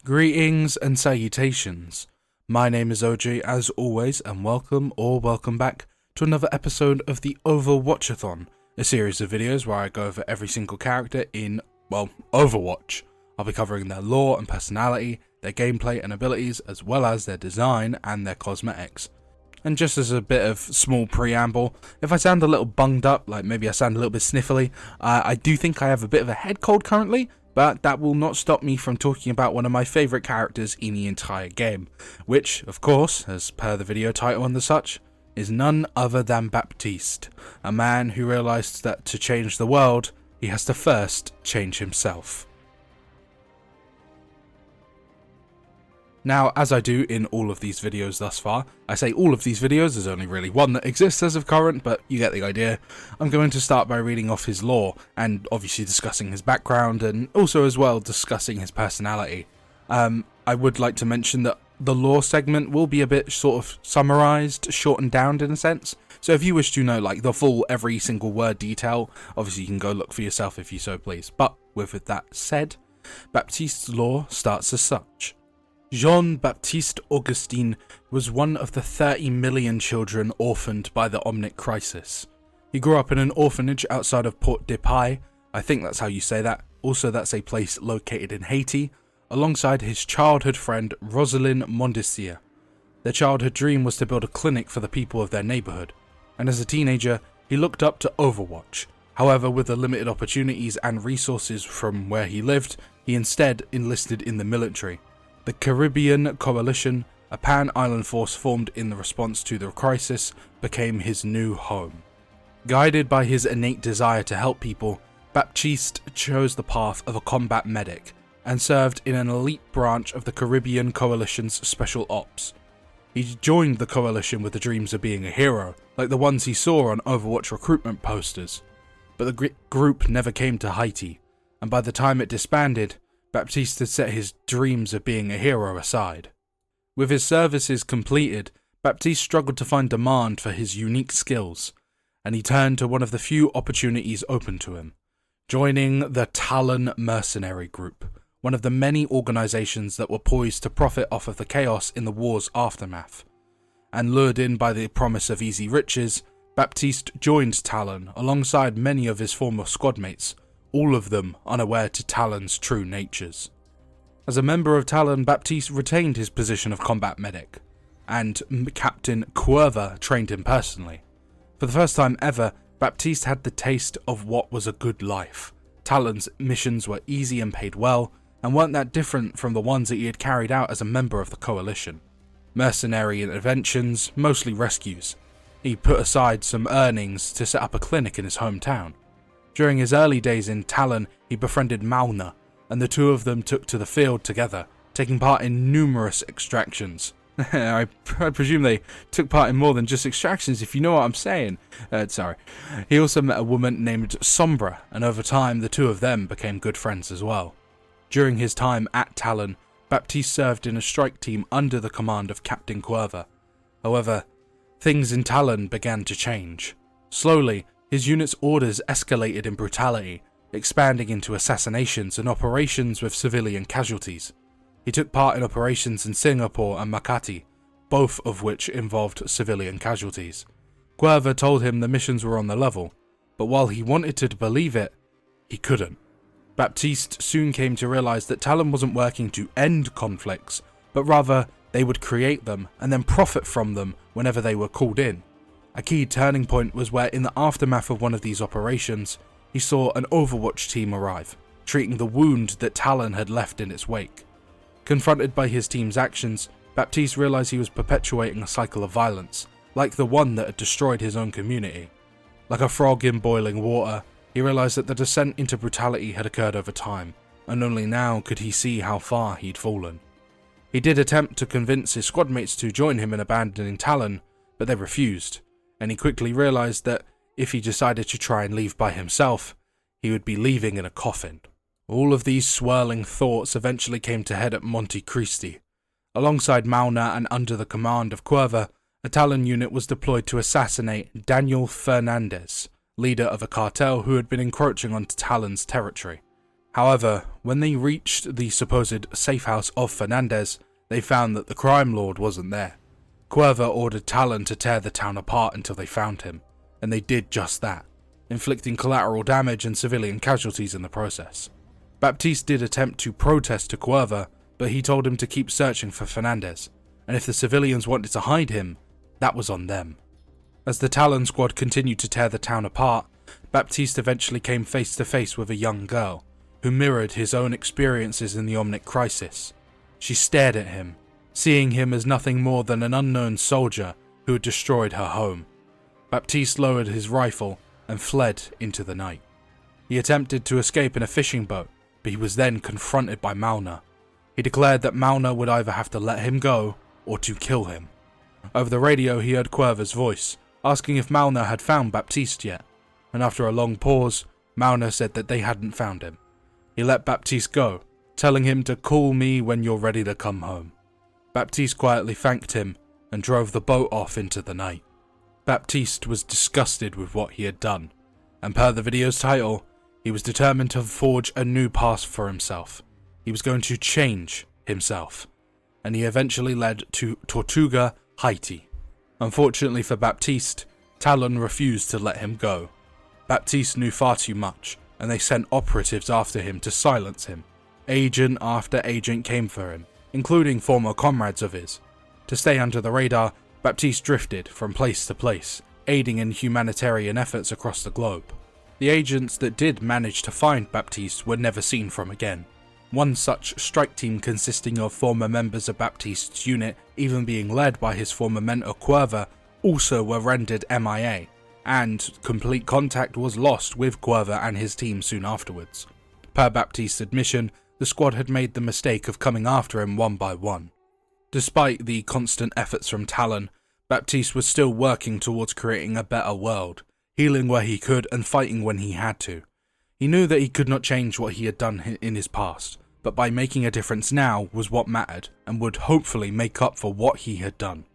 Greetings and salutations. My name is OJ as always, and welcome back to another episode of the Overwatchathon, a series of videos where I go over every single character in, Overwatch. I'll be covering their lore and personality, their gameplay and abilities, as well as their design and their cosmetics. And just as a bit of small preamble, if I sound a little bunged up, like maybe I sound a little bit sniffly, I do think I have a bit of a head cold currently, but that will not stop me from talking about one of my favourite characters in the entire game, which, of course, as per the video title and the such, is none other than Baptiste, a man who realised that to change the world, he has to first change himself. Now, as I do in all of these videos thus far, I say all of these videos, there's only really one that exists as of current, but you get the idea. I'm going to start by reading off his lore, and obviously discussing his background, and also as well discussing his personality. I would like to mention that the lore segment will be a bit sort of summarised, shortened down in a sense. So if you wish to know like the full every single word detail, obviously you can go look for yourself if you so please. But with that said, Baptiste's lore starts as such. Jean-Baptiste Augustin was one of the 30 million children orphaned by the Omnic crisis. He grew up in an orphanage outside of Port-de-Paix, I think that's how you say that, also that's a place located in Haiti, alongside his childhood friend Rosalind Mondessier. Their childhood dream was to build a clinic for the people of their neighbourhood, and as a teenager he looked up to Overwatch. However, with the limited opportunities and resources from where he lived, he instead enlisted in the military. The Caribbean Coalition, a pan-island force formed in the response to the crisis, became his new home. Guided by his innate desire to help people, Baptiste chose the path of a combat medic and served in an elite branch of the Caribbean Coalition's Special Ops. He joined the Coalition with the dreams of being a hero, like the ones he saw on Overwatch recruitment posters. But the group never came to Haiti, and by the time it disbanded, Baptiste had set his dreams of being a hero aside. With his services completed, Baptiste struggled to find demand for his unique skills, and he turned to one of the few opportunities open to him, joining the Talon Mercenary Group, one of the many organisations that were poised to profit off of the chaos in the war's aftermath. And lured in by the promise of easy riches, Baptiste joined Talon alongside many of his former squadmates, all of them unaware to Talon's true natures. As a member of Talon, Baptiste retained his position of combat medic, and Captain Cuerva trained him personally. For the first time ever, Baptiste had the taste of what was a good life. Talon's missions were easy and paid well, and weren't that different from the ones that he had carried out as a member of the Coalition. Mercenary interventions, mostly rescues. He put aside some earnings to set up a clinic in his hometown. During his early days in Talon, he befriended Mauna, and the two of them took to the field together, taking part in numerous extractions. I presume they took part in more than just extractions, if you know what I'm saying. He also met a woman named Sombra, and over time the two of them became good friends as well. During his time at Talon, Baptiste served in a strike team under the command of Captain Cuerva. However, things in Talon began to change. Slowly, his unit's orders escalated in brutality, expanding into assassinations and operations with civilian casualties. He took part in operations in Singapore and Makati, both of which involved civilian casualties. Cuerva told him the missions were on the level, but while he wanted to believe it, he couldn't. Baptiste soon came to realise that Talon wasn't working to end conflicts, but rather they would create them and then profit from them whenever they were called in. A key turning point was where, in the aftermath of one of these operations, he saw an Overwatch team arrive, treating the wound that Talon had left in its wake. Confronted by his team's actions, Baptiste realised he was perpetuating a cycle of violence, like the one that had destroyed his own community. Like a frog in boiling water, he realised that the descent into brutality had occurred over time, and only now could he see how far he'd fallen. He did attempt to convince his squadmates to join him in abandoning Talon, but they refused, and he quickly realised that if he decided to try and leave by himself, he would be leaving in a coffin. All of these swirling thoughts eventually came to head at Monte Cristi. Alongside Mauna and under the command of Cuerva, a Talon unit was deployed to assassinate Daniel Fernandez, leader of a cartel who had been encroaching onto Talon's territory. However, when they reached the supposed safe house of Fernandez, they found that the crime lord wasn't there. Cuerva ordered Talon to tear the town apart until they found him, and they did just that, inflicting collateral damage and civilian casualties in the process. Baptiste did attempt to protest to Cuerva, but he told him to keep searching for Fernandez, and if the civilians wanted to hide him, that was on them. As the Talon squad continued to tear the town apart, Baptiste eventually came face to face with a young girl, who mirrored his own experiences in the Omnic Crisis. She stared at him, seeing him as nothing more than an unknown soldier who had destroyed her home. Baptiste lowered his rifle and fled into the night. He attempted to escape in a fishing boat, but he was then confronted by Mauna. He declared that Mauna would either have to let him go or to kill him. Over the radio he heard Cuerva's voice, asking if Mauna had found Baptiste yet, and after a long pause, Mauna said that they hadn't found him. He let Baptiste go, telling him to call me when you're ready to come home. Baptiste quietly thanked him and drove the boat off into the night. Baptiste was disgusted with what he had done, and per the video's title, he was determined to forge a new past for himself. He was going to change himself, and he eventually led to Tortuga, Haiti. Unfortunately for Baptiste, Talon refused to let him go. Baptiste knew far too much, and they sent operatives after him to silence him. Agent after agent came for him, including former comrades of his. To stay under the radar, Baptiste drifted from place to place, aiding in humanitarian efforts across the globe. The agents that did manage to find Baptiste were never seen from again. One such strike team consisting of former members of Baptiste's unit, even being led by his former mentor Cuerva, also were rendered MIA, and complete contact was lost with Cuerva and his team soon afterwards. Per Baptiste's admission, the squad had made the mistake of coming after him one by one. Despite the constant efforts from Talon, Baptiste was still working towards creating a better world, healing where he could and fighting when he had to. He knew that he could not change what he had done in his past, but by making a difference now was what mattered and would hopefully make up for what he had done.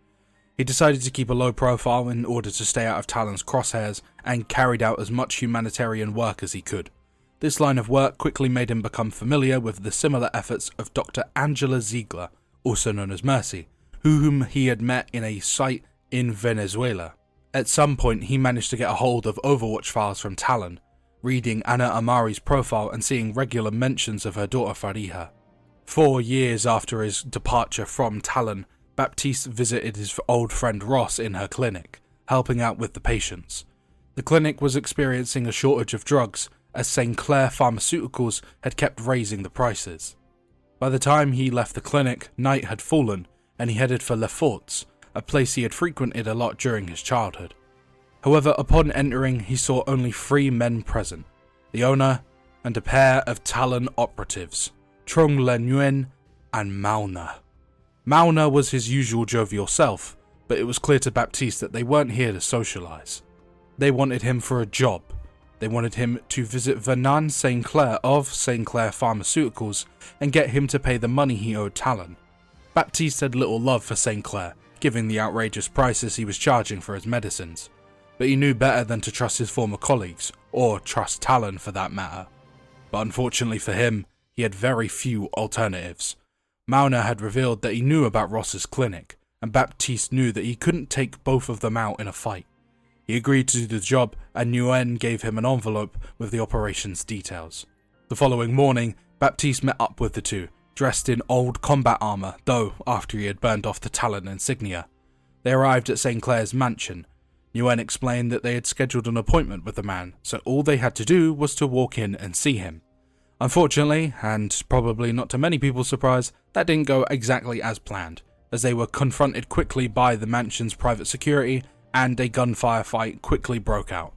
He decided to keep a low profile in order to stay out of Talon's crosshairs and carried out as much humanitarian work as he could. This line of work quickly made him become familiar with the similar efforts of Dr. Angela Ziegler, also known as Mercy, whom he had met in a site in Venezuela. At some point he managed to get a hold of Overwatch files from Talon, reading Ana Amari's profile and seeing regular mentions of her daughter Farija. 4 years after his departure from Talon, Baptiste visited his old friend Ross in her clinic, helping out with the patients. The clinic was experiencing a shortage of drugs, as St. Clair Pharmaceuticals had kept raising the prices. By the time he left the clinic, night had fallen, and he headed for Les Forts, a place he had frequented a lot during his childhood. However, upon entering, he saw only 3 men present, the owner and a pair of Talon operatives, Trong Le Nguyen and Mauna. Mauna was his usual jovial self, but it was clear to Baptiste that they weren't here to socialise. They wanted him for a job. They wanted him to visit Vernon St. Clair of St. Clair Pharmaceuticals and get him to pay the money he owed Talon. Baptiste had little love for St. Clair, given the outrageous prices he was charging for his medicines, but he knew better than to trust his former colleagues, or trust Talon for that matter. But unfortunately for him, he had very few alternatives. Mauna had revealed that he knew about Ross's clinic, and Baptiste knew that he couldn't take both of them out in a fight. He agreed to do the job, and Nguyen gave him an envelope with the operation's details. The following morning, Baptiste met up with the two, dressed in old combat armour, though after he had burned off the Talon insignia. They arrived at St. Clair's mansion. Nguyen explained that they had scheduled an appointment with the man, so all they had to do was to walk in and see him. Unfortunately, and probably not to many people's surprise, that didn't go exactly as planned, as they were confronted quickly by the mansion's private security, and a gunfire fight quickly broke out.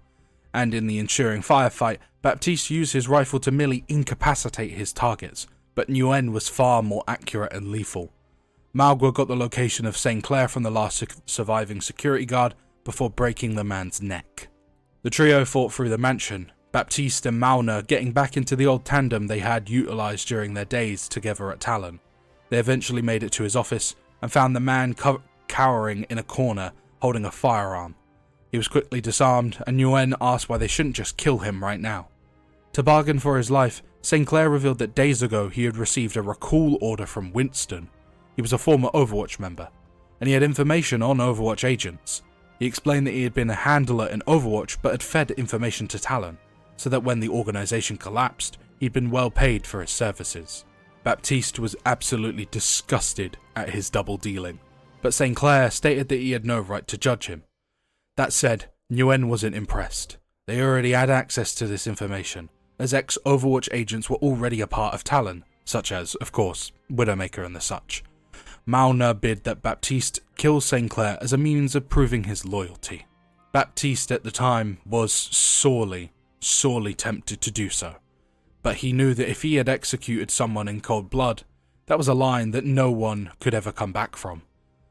And in the ensuing firefight, Baptiste used his rifle to merely incapacitate his targets, but Nguyen was far more accurate and lethal. Malgua got the location of St. Clair from the last surviving security guard before breaking the man's neck. The trio fought through the mansion, Baptiste and Mauna getting back into the old tandem they had utilised during their days together at Talon. They eventually made it to his office and found the man cowering in a corner holding a firearm. He was quickly disarmed, and Nguyen asked why they shouldn't just kill him right now. To bargain for his life, St. Clair revealed that days ago he had received a recall order from Winston. He was a former Overwatch member, and he had information on Overwatch agents. He explained that he had been a handler in Overwatch but had fed information to Talon, so that when the organization collapsed, he'd been well paid for his services. Baptiste was absolutely disgusted at his double dealing, but St. Clair stated that he had no right to judge him. That said, Nguyen wasn't impressed. They already had access to this information, as ex-Overwatch agents were already a part of Talon, such as, of course, Widowmaker and the such. Mauna bid that Baptiste kill St. Clair as a means of proving his loyalty. Baptiste at the time was sorely tempted to do so, but he knew that if he had executed someone in cold blood, that was a line that no one could ever come back from.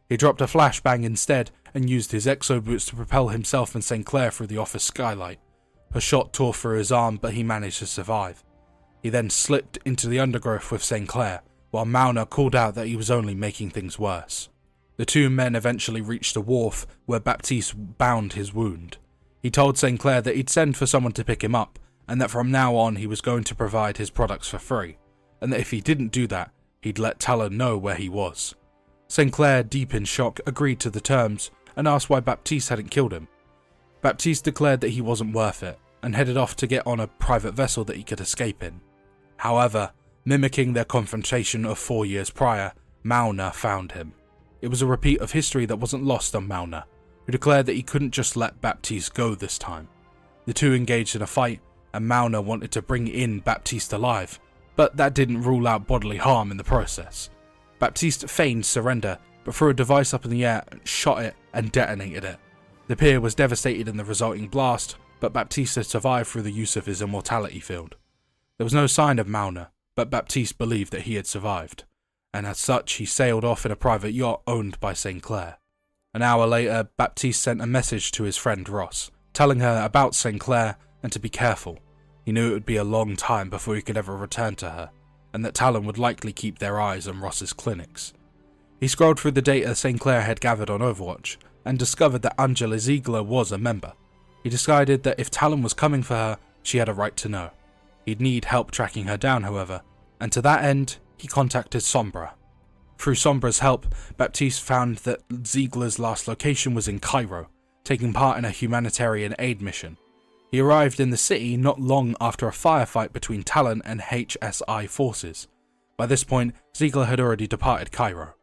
He dropped a flashbang instead and used his exo boots to propel himself and St. Clair through the office skylight. A shot tore through his arm, but he managed to survive. He then slipped into the undergrowth with St. Clair, while Mauna called out that he was only making things worse. The two men eventually reached a wharf where Baptiste bound his wound. He told St. Clair that he'd send for someone to pick him up, and that from now on he was going to provide his products for free, and that if he didn't do that, he'd let Talon know where he was. St. Clair, deep in shock, agreed to the terms and asked why Baptiste hadn't killed him. Baptiste declared that he wasn't worth it, and headed off to get on a private vessel that he could escape in. However, mimicking their confrontation of 4 years prior, Mauna found him. It was a repeat of history that wasn't lost on Mauna, who declared that he couldn't just let Baptiste go this time. The two engaged in a fight, and Mauna wanted to bring in Baptiste alive, but that didn't rule out bodily harm in the process. Baptiste feigned surrender, but threw a device up in the air, shot it, and detonated it. The pier was devastated in the resulting blast, but Baptiste had survived through the use of his immortality field. There was no sign of Mauna, but Baptiste believed that he had survived, and as such he sailed off in a private yacht owned by St. Clair. An hour later, Baptiste sent a message to his friend Ross, telling her about St. Clair and to be careful. He knew it would be a long time before he could ever return to her, and that Talon would likely keep their eyes on Ross's clinics. He scrolled through the data St. Clair had gathered on Overwatch, and discovered that Angela Ziegler was a member. He decided that if Talon was coming for her, she had a right to know. He'd need help tracking her down, however, and to that end, he contacted Sombra. Through Sombra's help, Baptiste found that Ziegler's last location was in Cairo, taking part in a humanitarian aid mission. He arrived in the city not long after a firefight between Talon and HSI forces. By this point, Ziegler had already departed Cairo.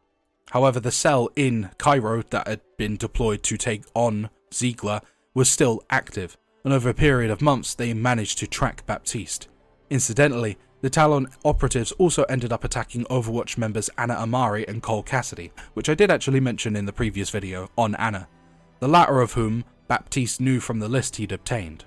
However, the cell in Cairo that had been deployed to take on Ziegler was still active, and over a period of months they managed to track Baptiste. Incidentally, the Talon operatives also ended up attacking Overwatch members Anna Amari and Cole Cassidy, which I did actually mention in the previous video on Anna, the latter of whom Baptiste knew from the list he'd obtained.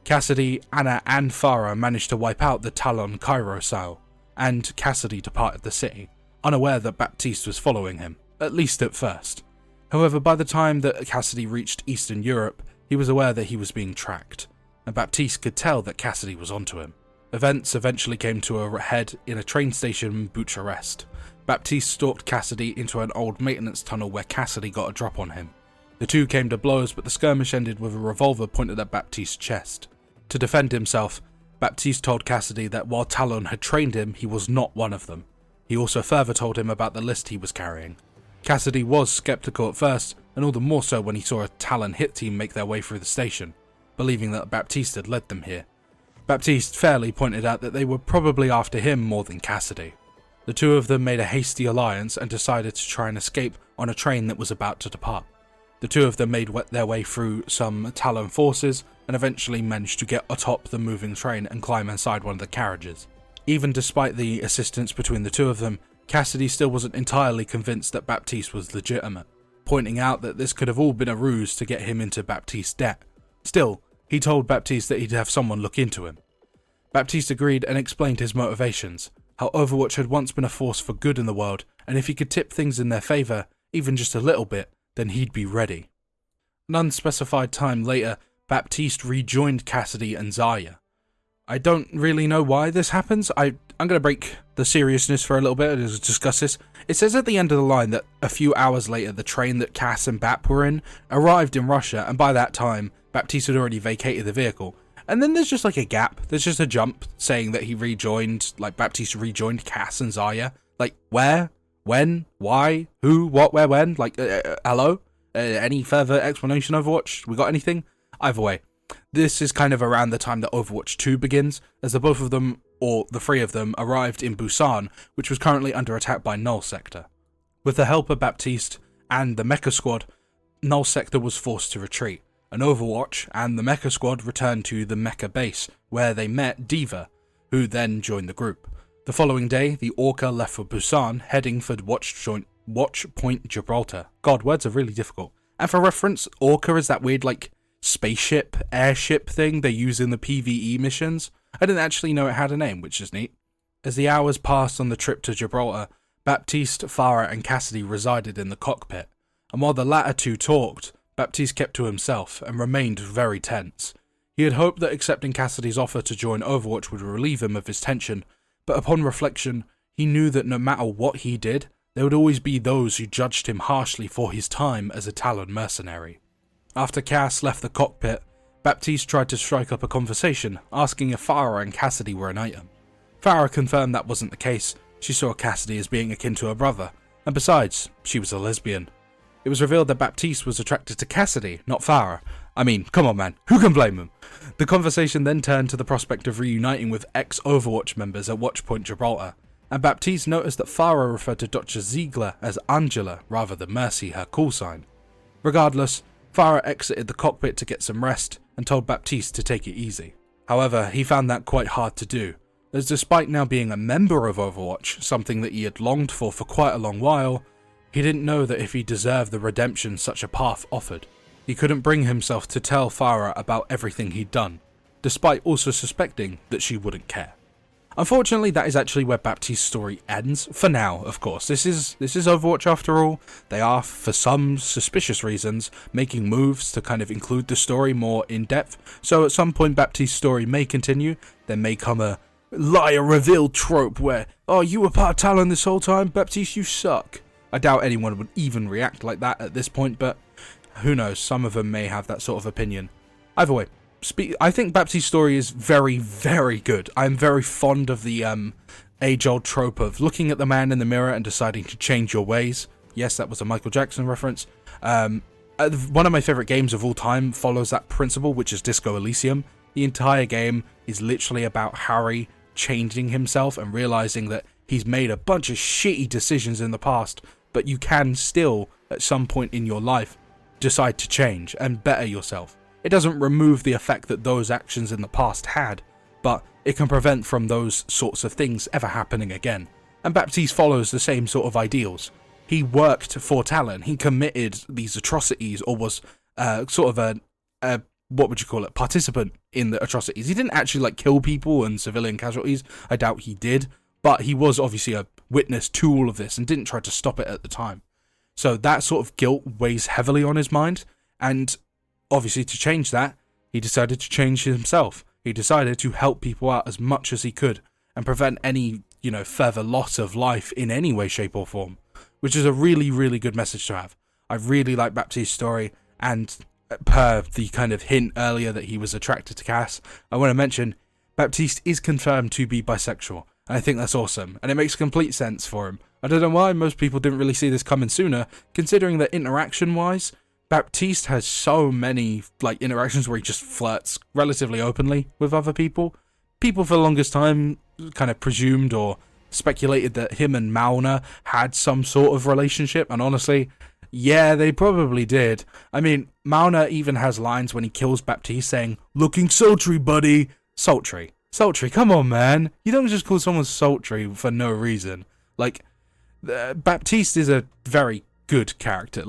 Cassidy, Anna and Farah managed to wipe out the Talon Cairo cell, and Cassidy departed the city, unaware that Baptiste was following him, at least at first. However, by the time that Cassidy reached Eastern Europe, he was aware that he was being tracked, and Baptiste could tell that Cassidy was onto him. Events eventually came to a head in a train station in Bucharest. Baptiste stalked Cassidy into an old maintenance tunnel where Cassidy got a drop on him. The two came to blows, but the skirmish ended with a revolver pointed at Baptiste's chest. To defend himself, Baptiste told Cassidy that while Talon had trained him, he was not one of them. He also further told him about the list he was carrying. Cassidy was skeptical at first, and all the more so when he saw a Talon hit team make their way through the station, believing that Baptiste had led them here. Baptiste fairly pointed out that they were probably after him more than Cassidy. The two of them made a hasty alliance and decided to try and escape on a train that was about to depart. The two of them made their way through some Talon forces and eventually managed to get atop the moving train and climb inside one of the carriages. Even despite the assistance between the two of them, Cassidy still wasn't entirely convinced that Baptiste was legitimate, pointing out that this could have all been a ruse to get him into Baptiste's debt. Still, he told Baptiste that he'd have someone look into him. Baptiste agreed and explained his motivations, how Overwatch had once been a force for good in the world, and if he could tip things in their favour, even just a little bit, then he'd be ready. An unspecified time later, Baptiste rejoined Cassidy and Zaya. I don't really know why this happens. I'm going to break the seriousness for a little bit and discuss this. It says at the end of the line that a few hours later the train that Cass and Bap were in arrived in Russia, and by that time Baptiste had already vacated the vehicle, And then there's just like a gap. There's just a jump saying that he rejoined, like Baptiste rejoined Cass and Zarya. Like, where? When? Why? Who? What? Where? When? Like, hello? Any further explanation, Overwatch? We got anything? Either way, this is kind of around the time that Overwatch 2 begins, as the both of them, or the three of them, arrived in Busan, which was currently under attack by Null Sector. With the help of Baptiste and the Mecha Squad, Null Sector was forced to retreat, and Overwatch and the Mecha Squad returned to the Mecha base, where they met Diva, who then joined the group. The following day, the Orca left for Busan, heading for Watch Point Gibraltar. God, words are really difficult. And for reference, Orca is that weird, like, spaceship, airship thing they use in the PvE missions. I didn't actually know it had a name, which is neat. As the hours passed on the trip to Gibraltar, Baptiste, Farah, and Cassidy resided in the cockpit, and while the latter two talked, Baptiste kept to himself and remained very tense. He had hoped that accepting Cassidy's offer to join Overwatch would relieve him of his tension, but upon reflection, he knew that no matter what he did, there would always be those who judged him harshly for his time as a Talon mercenary. After Cass left the cockpit, Baptiste tried to strike up a conversation, asking if Farah and Cassidy were an item. Farah confirmed that wasn't the case. She saw Cassidy as being akin to her brother, and besides, she was a lesbian. It was revealed that Baptiste was attracted to Cassidy, not Farah. I mean, come on man, who can blame him? The conversation then turned to the prospect of reuniting with ex-Overwatch members at Watchpoint Gibraltar, and Baptiste noticed that Farah referred to Dr. Ziegler as Angela rather than Mercy, her call sign. Regardless, Farah exited the cockpit to get some rest and told Baptiste to take it easy. However, he found that quite hard to do, as despite now being a member of Overwatch, something that he had longed for quite a long while, he didn't know that if he deserved the redemption such a path offered. He couldn't bring himself to tell Farah about everything he'd done, despite also suspecting that she wouldn't care. Unfortunately, that is actually where Baptiste's story ends, for now, of course. This is Overwatch after all. They are, for some suspicious reasons, making moves to kind of include the story more in depth, so at some point Baptiste's story may continue. There may come a liar reveal trope where, oh, you were part of Talon this whole time, Baptiste, you suck. I doubt anyone would even react like that at this point, but who knows, some of them may have that sort of opinion. Either way, I think Baptiste's story is very, very good. I'm very fond of the age-old trope of looking at the man in the mirror and deciding to change your ways. Yes, that was a Michael Jackson reference. One of my favourite games of all time follows that principle, which is Disco Elysium. The entire game is literally about Harry changing himself and realising that he's made a bunch of shitty decisions in the past, but you can still, at some point in your life, decide to change and better yourself. It doesn't remove the effect that those actions in the past had, but it can prevent from those sorts of things ever happening again. And Baptiste follows the same sort of ideals. He worked for Talon, he committed these atrocities, or was sort of a what would you call it, participant in the atrocities. He didn't actually like kill people and civilian casualties, I doubt he did, but he was obviously a witness to all of this and didn't try to stop it at the time. So that sort of guilt weighs heavily on his mind, and obviously to change that, he decided to change himself. He decided to help people out as much as he could and prevent any, further loss of life in any way, shape or form, which is a really, really good message to have. I really like Baptiste's story, and per the kind of hint earlier that he was attracted to Cass, I want to mention Baptiste is confirmed to be bisexual, and I think that's awesome, and it makes complete sense for him. I don't know why most people didn't really see this coming sooner, considering that interaction-wise, Baptiste has so many interactions where he just flirts relatively openly with other people. People for the longest time kind of presumed or speculated that him and Mauna had some sort of relationship, and honestly, yeah, they probably did. I mean, Mauna even has lines when he kills Baptiste saying, "Looking sultry, buddy." Sultry. Sultry, come on, man. You don't just call someone sultry for no reason. Baptiste is a very good character.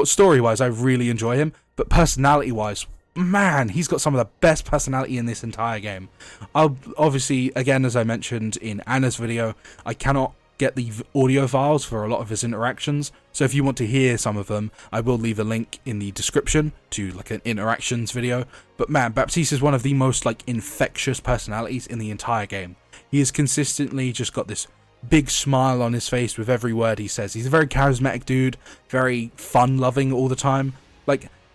Story-wise, I really enjoy him, but personality-wise, man, he's got some of the best personality in this entire game. I'll obviously, again, as I mentioned in Anna's video, I cannot get the audio files for a lot of his interactions, so if you want to hear some of them, I will leave a link in the description to an interactions video. But man, Baptiste is one of the most infectious personalities in the entire game. He has consistently just got this big smile on his face with every word he says. He's a very charismatic dude, very fun-loving all the time.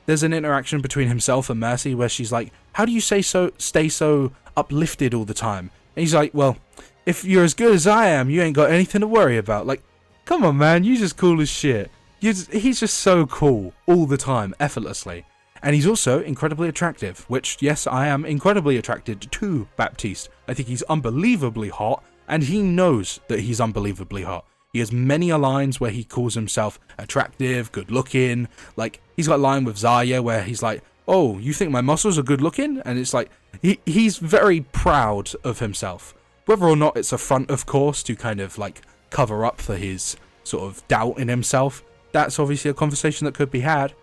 There's an interaction between himself and Mercy where she's like, how do you stay so uplifted all the time? And he's like, well, if you're as good as I am, you ain't got anything to worry about. Like, come on, man, you're just cool as shit. He's just so cool all the time, effortlessly. And he's also incredibly attractive, which, yes, I am incredibly attracted to Baptiste. I think he's unbelievably hot, and he knows that he's unbelievably hot. He has many lines where he calls himself attractive, good looking. Like, he's got a line with Zarya where he's like, oh, you think my muscles are good looking? And it's like, he's very proud of himself. Whether or not it's a front, of course, to kind of like cover up for his sort of doubt in himself, that's obviously a conversation that could be had.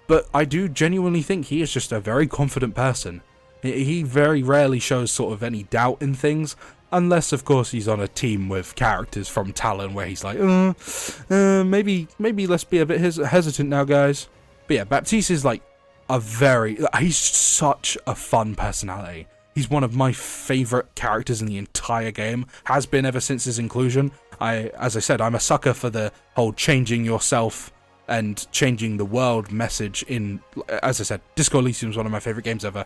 But I do genuinely think he is just a very confident person. He very rarely shows sort of any doubt in things, unless, of course, he's on a team with characters from Talon where he's like, maybe let's be a bit hesitant now, guys. But yeah, Baptiste is like he's such a fun personality. He's one of my favorite characters in the entire game, has been ever since his inclusion. As I said, I'm a sucker for the whole changing yourself and changing the world message in, as I said, Disco Elysium is one of my favorite games ever.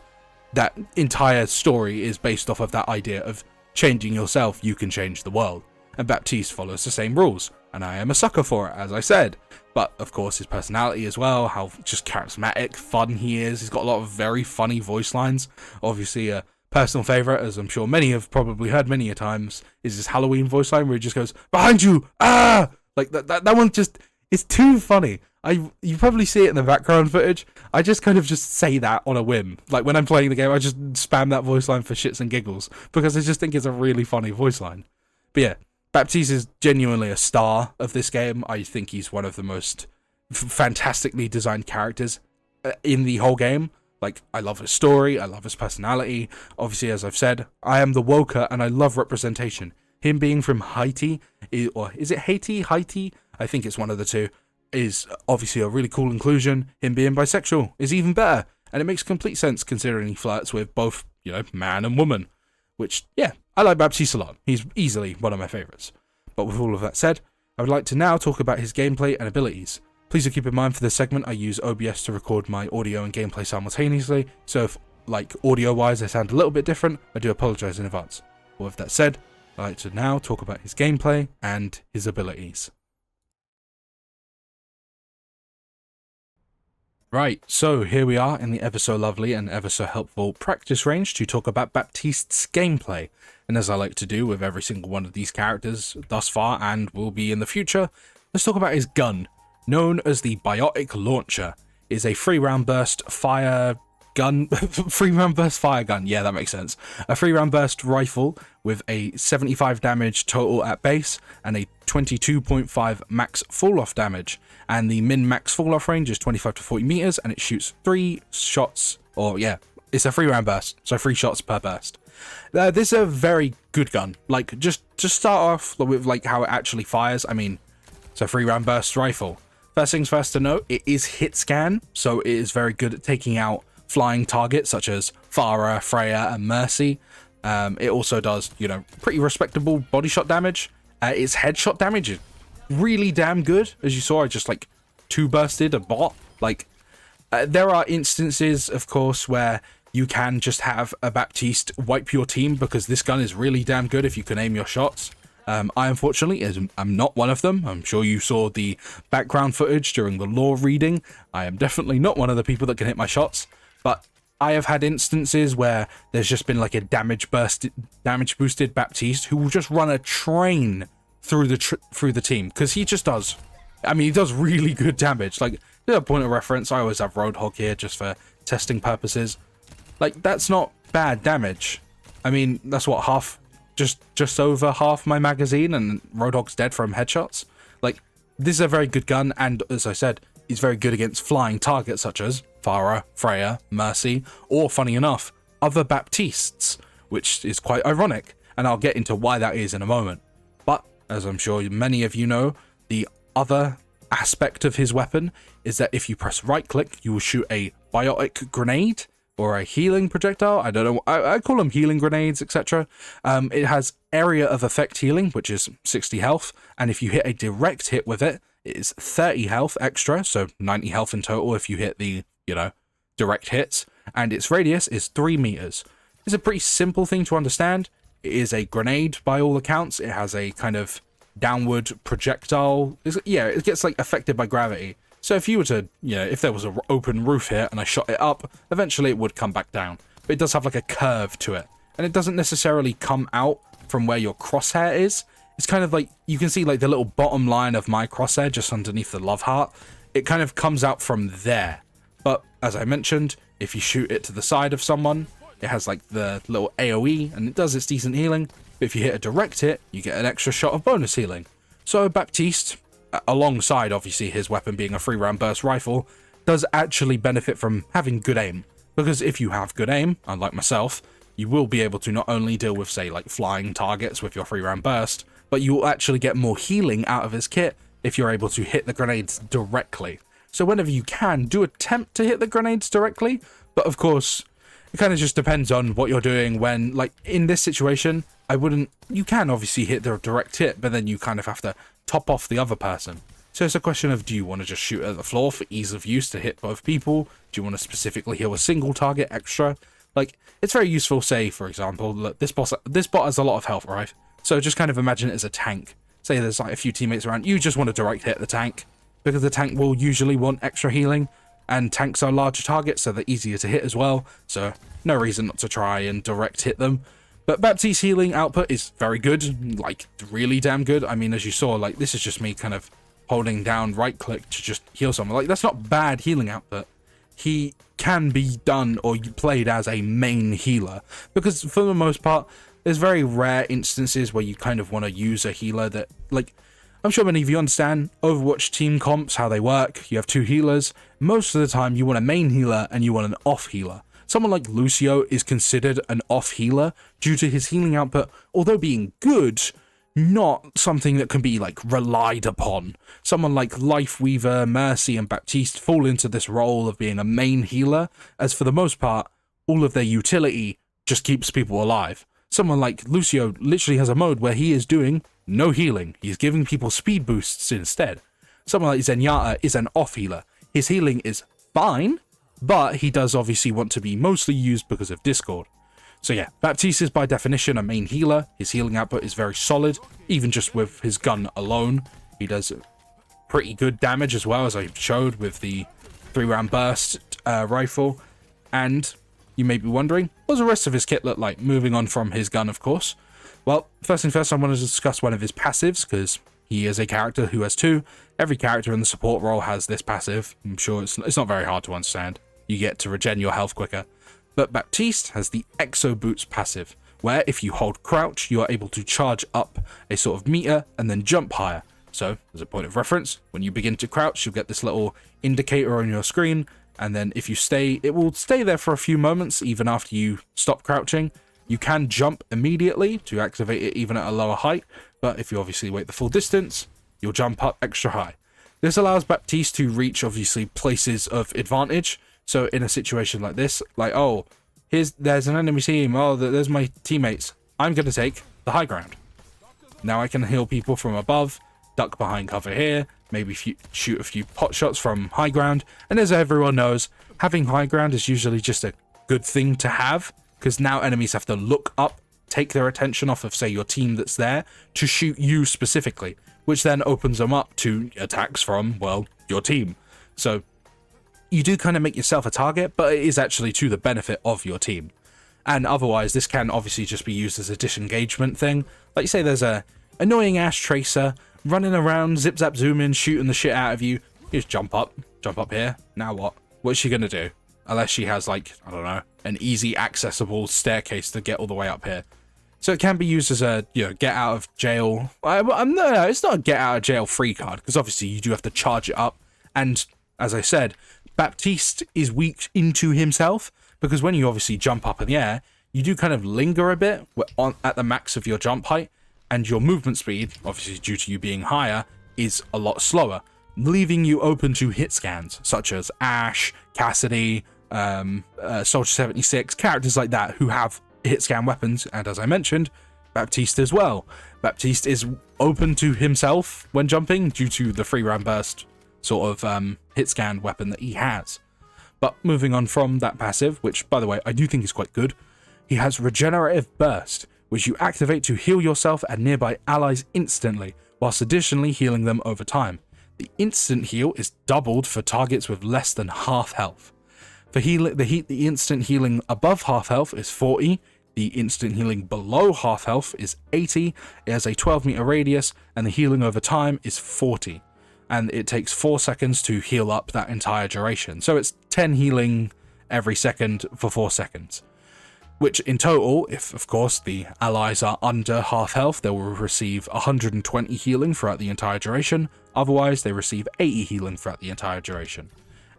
That entire story is based off of that idea of changing yourself, you can change the world. And Baptiste follows the same rules, and I am a sucker for it, as I said. But, of course, his personality as well, how just charismatic, fun he is. He's got a lot of very funny voice lines. Obviously, a personal favourite, as I'm sure many have probably heard many a times, is his Halloween voice line where he just goes, behind you! Ah! Like, that one just... It's too funny. You probably see it in the background footage. I just kind of just say that on a whim. Like, when I'm playing the game, I just spam that voice line for shits and giggles, because I just think it's a really funny voice line. But yeah, Baptiste is genuinely a star of this game. I think he's one of the most fantastically designed characters in the whole game. Like, I love his story, I love his personality. Obviously, as I've said, I am the woker, and I love representation. Him being from Haiti, or is it Haiti? Haiti? I think it's one of the two, is obviously a really cool inclusion. Him being bisexual is even better, and it makes complete sense considering he flirts with both, you know, man and woman. Which, yeah, I like Baptiste a lot. He's easily one of my favourites. But with all of that said, I would like to now talk about his gameplay and abilities. Please do keep in mind for this segment I use OBS to record my audio and gameplay simultaneously, so if, like, audio-wise I sound a little bit different, I do apologise in advance. But with that said, I'd like to now talk about his gameplay and his abilities. Right, so here we are in the ever so lovely and ever so helpful practice range to talk about Baptiste's gameplay. And as I like to do with every single one of these characters thus far and will be in the future, let's talk about his gun. Known as the Biotic Launcher, is a 3-round burst fire gun, 3-round burst fire gun, yeah, that makes sense. A 3-round burst rifle with a 75 damage total at base and a 22.5 max fall-off damage. And the min-max fall-off range is 25 to 40 meters, and it shoots 3 shots, or yeah, it's a 3-round burst, so 3 shots per burst. This is a very good gun. Like, just start off with like how it actually fires. I mean, it's a 3-round burst rifle. First things first to note, it is hit scan, so it is very good at taking out flying targets such as Farah, Freya, and Mercy. It also does, you know, pretty respectable body shot damage. Its headshot damage is really damn good. As you saw, I just like 2-bursted a bot. Like, there are instances, of course, where you can just have a Baptiste wipe your team because this gun is really damn good if you can aim your shots. I unfortunately am not one of them. I'm sure you saw the background footage during the lore reading. I am definitely not one of the people that can hit my shots, but I have had instances where there's just been like a damage boosted Baptiste who will just run a train through the team, because he just does. I mean, he does really good damage. Like, to a point of reference, I always have Roadhog here just for testing purposes. Like, that's not bad damage. I mean, that's what, just over half my magazine, and Roadhog's dead from headshots. Like, this is a very good gun, and as I said, it's very good against flying targets such as Farah, Freya, Mercy, or, funny enough, other Baptistes, which is quite ironic, and I'll get into why that is in a moment. But, as I'm sure many of you know, the other aspect of his weapon is that if you press right click, you will shoot a biotic grenade, or a healing projectile. I don't know, I call them healing grenades, etc. It has area of effect healing, which is 60 health, and if you hit a direct hit with it, it is 30 health extra, so 90 health in total if you hit the, you know, direct hits. and its radius is 3 meters. It's a pretty simple thing to understand. It is a grenade by all accounts. It has a kind of downward projectile. It gets like affected by gravity. So if you were to, if there was an open roof here and I shot it up, eventually it would come back down. But it does have like a curve to it. And it doesn't necessarily come out from where your crosshair is. It's kind of like, you can see like the little bottom line of my crosshair just underneath the love heart. It kind of comes out from there. But as I mentioned, if you shoot it to the side of someone, it has like the little AoE and it does its decent healing. But if you hit a direct hit, you get an extra shot of bonus healing. So Baptiste, alongside obviously his weapon being a 3-round burst rifle, does actually benefit from having good aim. Because if you have good aim, unlike myself, you will be able to not only deal with, say, like flying targets with your 3-round burst, but you will actually get more healing out of his kit if you're able to hit the grenades directly. So whenever you can, do attempt to hit the grenades directly, but of course, it kind of just depends on what you're doing when, like, in this situation, you can obviously hit the direct hit, but then you kind of have to top off the other person. So it's a question of, do you want to just shoot at the floor for ease of use to hit both people? Do you want to specifically heal a single target extra? Like, it's very useful, say, for example, look, this bot has a lot of health, right? So just kind of imagine it as a tank. Say there's like a few teammates around, you just want to direct hit the tank, because the tank will usually want extra healing, and tanks are larger targets, so they're easier to hit as well, so no reason not to try and direct hit them. But Baptiste's healing output is very good, like really damn good. I mean, as you saw, like this is just me kind of holding down right click to just heal someone. Like, that's not bad healing output. He can be done or played as a main healer, because for the most part, there's very rare instances where you kind of want to use a healer that, like, I'm sure many of you understand Overwatch team comps, how they work. You have 2 healers. Most of the time, you want a main healer and you want an off healer. Someone like Lucio is considered an off healer due to his healing output, although being good, not something that can be, like, relied upon. Someone like Lifeweaver, Mercy, and Baptiste fall into this role of being a main healer, as for the most part, all of their utility just keeps people alive. Someone like Lucio literally has a mode where he is doing no healing. He's giving people speed boosts instead. Someone like Zenyatta is an off healer. His healing is fine, but he does obviously want to be mostly used because of Discord. So yeah, Baptiste is by definition a main healer. His healing output is very solid, even just with his gun alone. He does pretty good damage as well, as I showed with the 3-round burst rifle. And you may be wondering, what does the rest of his kit look like? Moving on from his gun, of course. Well, first thing first, I want to discuss one of his passives, because he is a character who has 2. Every character in the support role has this passive. I'm sure it's not very hard to understand. You get to regen your health quicker. But Baptiste has the Exo Boots passive, where if you hold crouch, you are able to charge up a sort of meter and then jump higher. So, as a point of reference, when you begin to crouch, you'll get this little indicator on your screen, and then if you stay, it will stay there for a few moments, even after you stop crouching. You can jump immediately to activate it even at a lower height, but if you obviously wait the full distance, you'll jump up extra high. This allows Baptiste to reach, obviously, places of advantage. So in a situation like this, like, oh, there's an enemy team, oh, there's my teammates, I'm going to take the high ground. Now I can heal people from above, duck behind cover here, maybe shoot a few pot shots from high ground, and as everyone knows, having high ground is usually just a good thing to have, because now enemies have to look up, take their attention off of, say, your team that's there, to shoot you specifically, which then opens them up to attacks from, well, your team. So you do kind of make yourself a target, but it is actually to the benefit of your team. And otherwise, this can obviously just be used as a disengagement thing. Like, say there's a annoying ass tracer running around, zip zap zoom in, shooting the shit out of you. You just jump up here. Now what? What's she gonna do? Unless she has, like, I don't know, an easy accessible staircase to get all the way up here. So it can be used as a, get out of jail. No, it's not a get out of jail free card, because obviously you do have to charge it up. And as I said, Baptiste is weak into himself, because when you obviously jump up in the air, you do kind of linger a bit at the max of your jump height, and your movement speed, obviously due to you being higher, is a lot slower, leaving you open to hit scans, such as Ash, Cassidy, Soldier 76, characters like that who have hit scan weapons, and as I mentioned, Baptiste as well. Baptiste is open to himself when jumping due to the 3-round burst sort of hit scan weapon that he has. But moving on from that passive, which by the way I do think is quite good, he has Regenerative Burst, which you activate to heal yourself and nearby allies instantly, whilst additionally healing them over time. The instant heal is doubled for targets with less than half health. For the instant healing above half health is 40, the instant healing below half health is 80, it has a 12-meter radius, and the healing over time is 40. And it takes 4 seconds to heal up that entire duration. So it's 10 healing every second for 4 seconds. Which in total, if of course the allies are under half health, they will receive 120 healing throughout the entire duration. Otherwise, they receive 80 healing throughout the entire duration.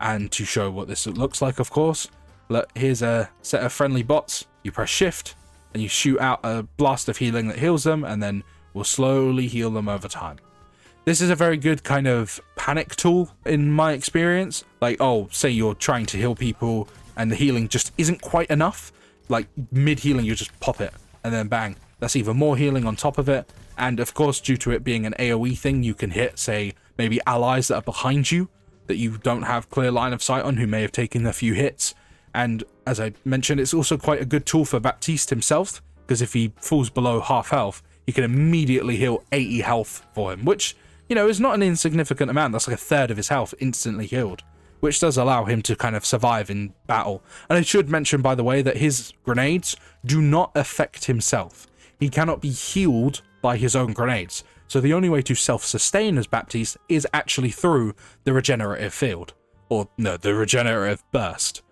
And to show what this looks like, of course, look, here's a set of friendly bots. You press shift and you shoot out a blast of healing that heals them and then will slowly heal them over time. This is a very good kind of panic tool in my experience. Like, oh, say you're trying to heal people and the healing just isn't quite enough. Like mid healing, you just pop it and then bang, that's even more healing on top of it. And of course, due to it being an AoE thing, you can hit, say, maybe allies that are behind you that you don't have clear line of sight on, who may have taken a few hits. And as I mentioned, it's also quite a good tool for Baptiste himself, because if he falls below half health, he can immediately heal 80 health for him, which, you know, is not an insignificant amount. That's like a third of his health instantly healed, which does allow him to kind of survive in battle. And I should mention, by the way, that his grenades do not affect himself. He cannot be healed by his own grenades. So the only way to self-sustain as Baptiste is actually through the regenerative field. Or, no, the regenerative burst.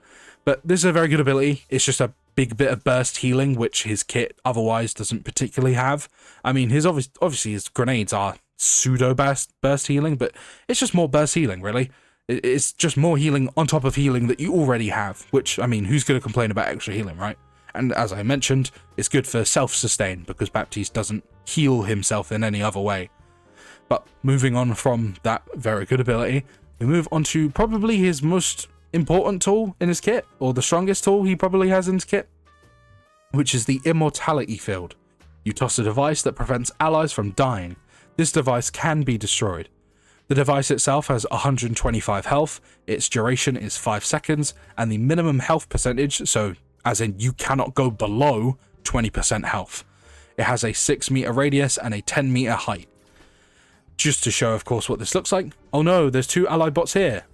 But this is a very good ability. It's just a big bit of burst healing, which his kit otherwise doesn't particularly have. I mean, his obviously his grenades are pseudo-burst healing, but it's just more burst healing, really. It's just more healing on top of healing that you already have, which, I mean, who's going to complain about extra healing, right? And as I mentioned, it's good for self-sustain because Baptiste doesn't heal himself in any other way. But moving on from that very good ability, we move on to probably his most important tool in his kit, or the strongest tool he probably has in his kit, which is the Immortality Field. You toss a device that prevents allies from dying. This device can be destroyed. The device itself has 125 health, its duration is 5 seconds, and the minimum health percentage, so as in you cannot go below 20% health. It has a 6-meter radius and a 10-meter height. Just to show, of course, what this looks like. Oh no, there's 2 allied bots here.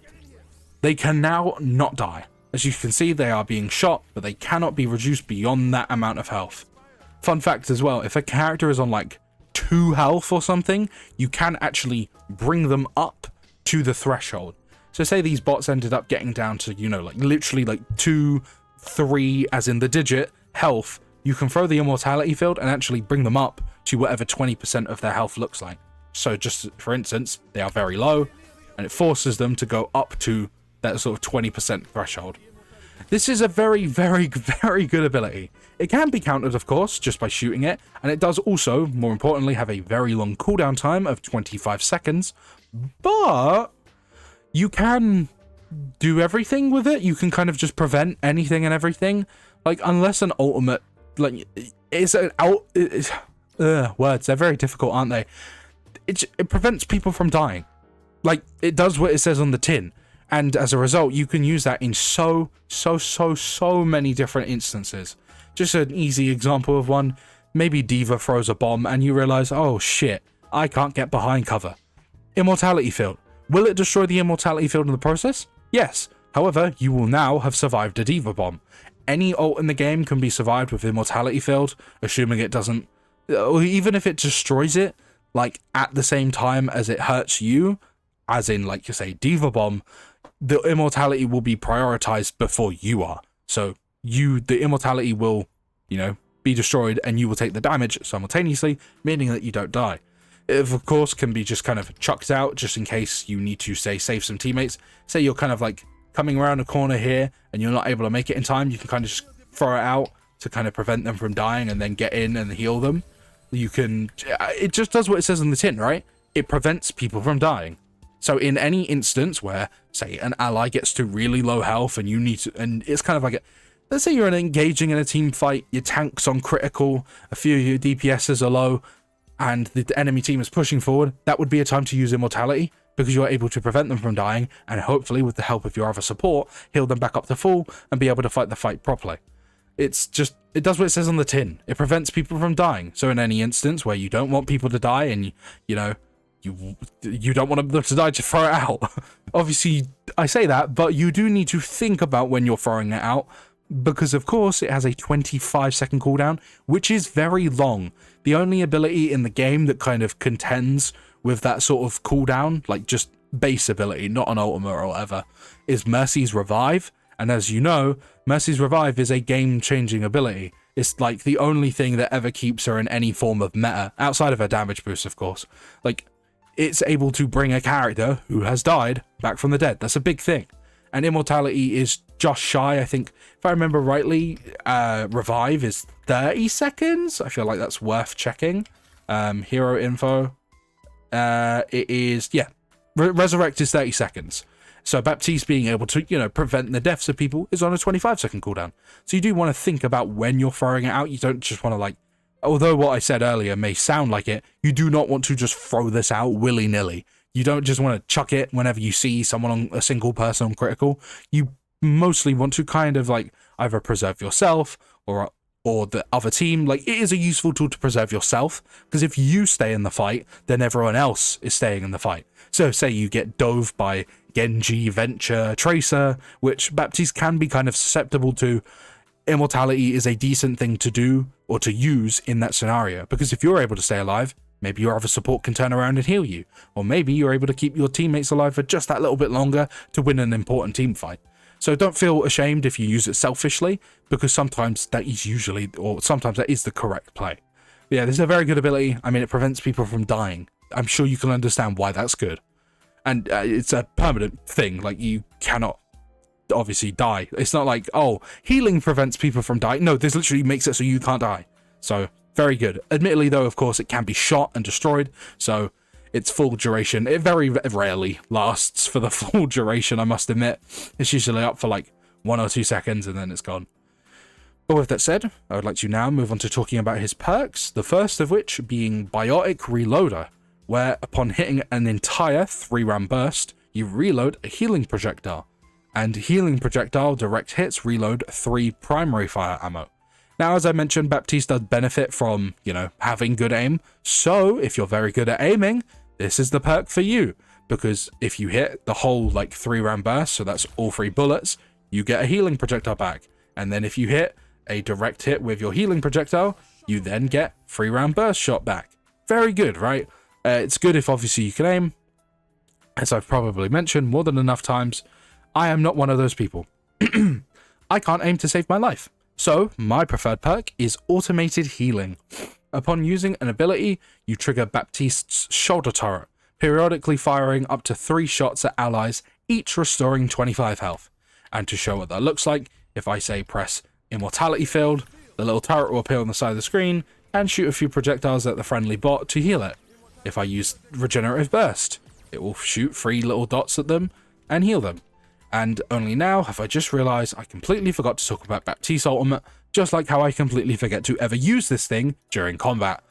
They can now not die. As you can see, they are being shot, but they cannot be reduced beyond that amount of health. Fun fact as well, if a character is on like 2 health or something, you can actually bring them up to the threshold. So say these bots ended up getting down to, you know, like literally like 2, 3, as in the digit, health, you can throw the Immortality Field and actually bring them up to whatever 20% of their health looks like. So just for instance, they are very low, and it forces them to go up to that sort of 20% threshold. This is a very, very, very good ability. It can be countered, of course, just by shooting it, and it does also, more importantly, have a very long cooldown time of 25 seconds, but you can do everything with it. You can kind of just prevent anything and everything, like, unless an ultimate, like, it's an out, words, they're very difficult, aren't they? It prevents people from dying. Like, it does what it says on the tin. And as a result, you can use that in so many different instances. Just an easy example of one. Maybe D.Va throws a bomb and you realize, oh shit, I can't get behind cover. Immortality Field. Will it destroy the Immortality Field in the process? Yes. However, you will now have survived a D.Va bomb. Any ult in the game can be survived with Immortality Field, assuming it doesn't, or even if it destroys it, like at the same time as it hurts you, as in like you say D.Va bomb, the immortality will be prioritized before you are. So the immortality will, you know, be destroyed and you will take the damage simultaneously, meaning that you don't die. It, of course, can be just kind of chucked out just in case you need to, say, save some teammates. Say you're kind of like coming around a corner here and you're not able to make it in time, you can kind of just throw it out to kind of prevent them from dying and then get in and heal them. You can, it just does what it says on the tin, right? It prevents people from dying. So in any instance where, say, an ally gets to really low health and you need to, and it's kind of like let's say you're engaging in a team fight, your tank's on critical, a few of your DPSs are low, and the enemy team is pushing forward, that would be a time to use Immortality, because you're able to prevent them from dying, and hopefully with the help of your other support, heal them back up to full and be able to fight the fight properly. It does what it says on the tin. It prevents people from dying. So in any instance where you don't want people to die and you don't want them to die, just throw it out. Obviously, I say that, but you do need to think about when you're throwing it out, because of course it has a 25-second cooldown, which is very long. The only ability in the game that kind of contends with that sort of cooldown, like just base ability, not an ultimate or whatever, is Mercy's Revive. And as you know, Mercy's Revive is a game-changing ability. It's like the only thing that ever keeps her in any form of meta, outside of her damage boost, of course. Like, it's able to bring a character who has died back from the dead. That's a big thing. And immortality is just shy, I think, if I remember rightly, Revive is 30 seconds. I feel like that's worth checking. Hero info. It is, yeah, Resurrect is 30 seconds. So Baptiste being able to, prevent the deaths of people is on a 25-second cooldown. So you do want to think about when you're throwing it out. You don't just want to, although what I said earlier may sound like it, you do not want to just throw this out willy-nilly. You don't just want to chuck it whenever you see someone on a single person on critical. You mostly want to kind of either preserve yourself or the other team. It is a useful tool to preserve yourself, because if you stay in the fight, then everyone else is staying in the fight. So say you get dove by Genji, Venture, Tracer, which Baptiste can be kind of susceptible to. Immortality is a decent thing to do or to use in that scenario, because if you're able to stay alive, maybe your other support can turn around and heal you, or maybe you're able to keep your teammates alive for just that little bit longer to win an important team fight. So don't feel ashamed if you use it selfishly, because sometimes that is sometimes that is the correct play. But yeah, this is a very good ability. I mean, it prevents people from dying. I'm sure you can understand why that's good. And it's a permanent thing. You cannot obviously die. It's not like, oh, healing prevents people from dying. No, this literally makes it so you can't die. So very good. Admittedly, though, of course, it can be shot and destroyed. So its full duration, it very rarely lasts for the full duration, I must admit. It's usually up for 1 or 2 seconds and then it's gone. But with that said, I would like to now move on to talking about his perks, the first of which being Biotic Reloader, where upon hitting an entire 3-round burst, you reload a healing projectile. And healing projectile direct hits reload 3 primary fire ammo. Now, as I mentioned, Baptiste does benefit from, having good aim. So if you're very good at aiming, this is the perk for you, because if you hit the whole 3-round burst, so that's all 3 bullets, you get a healing projectile back. And then if you hit a direct hit with your healing projectile, you then get 3-round burst shot back. Very good, right? It's good if obviously you can aim. As I've probably mentioned more than enough times, I am not one of those people. I can't aim to save my life. So my preferred perk is Automated Healing. Upon using an ability, you trigger Baptiste's shoulder turret, periodically firing up to 3 shots at allies, each restoring 25 health. And to show what that looks like, if I say press Immortality Field, the little turret will appear on the side of the screen and shoot a few projectiles at the friendly bot to heal it. If I use Regenerative Burst, it will shoot 3 little dots at them and heal them. And only now have I just realised I completely forgot to talk about Baptiste's ultimate, just like how I completely forget to ever use this thing during combat.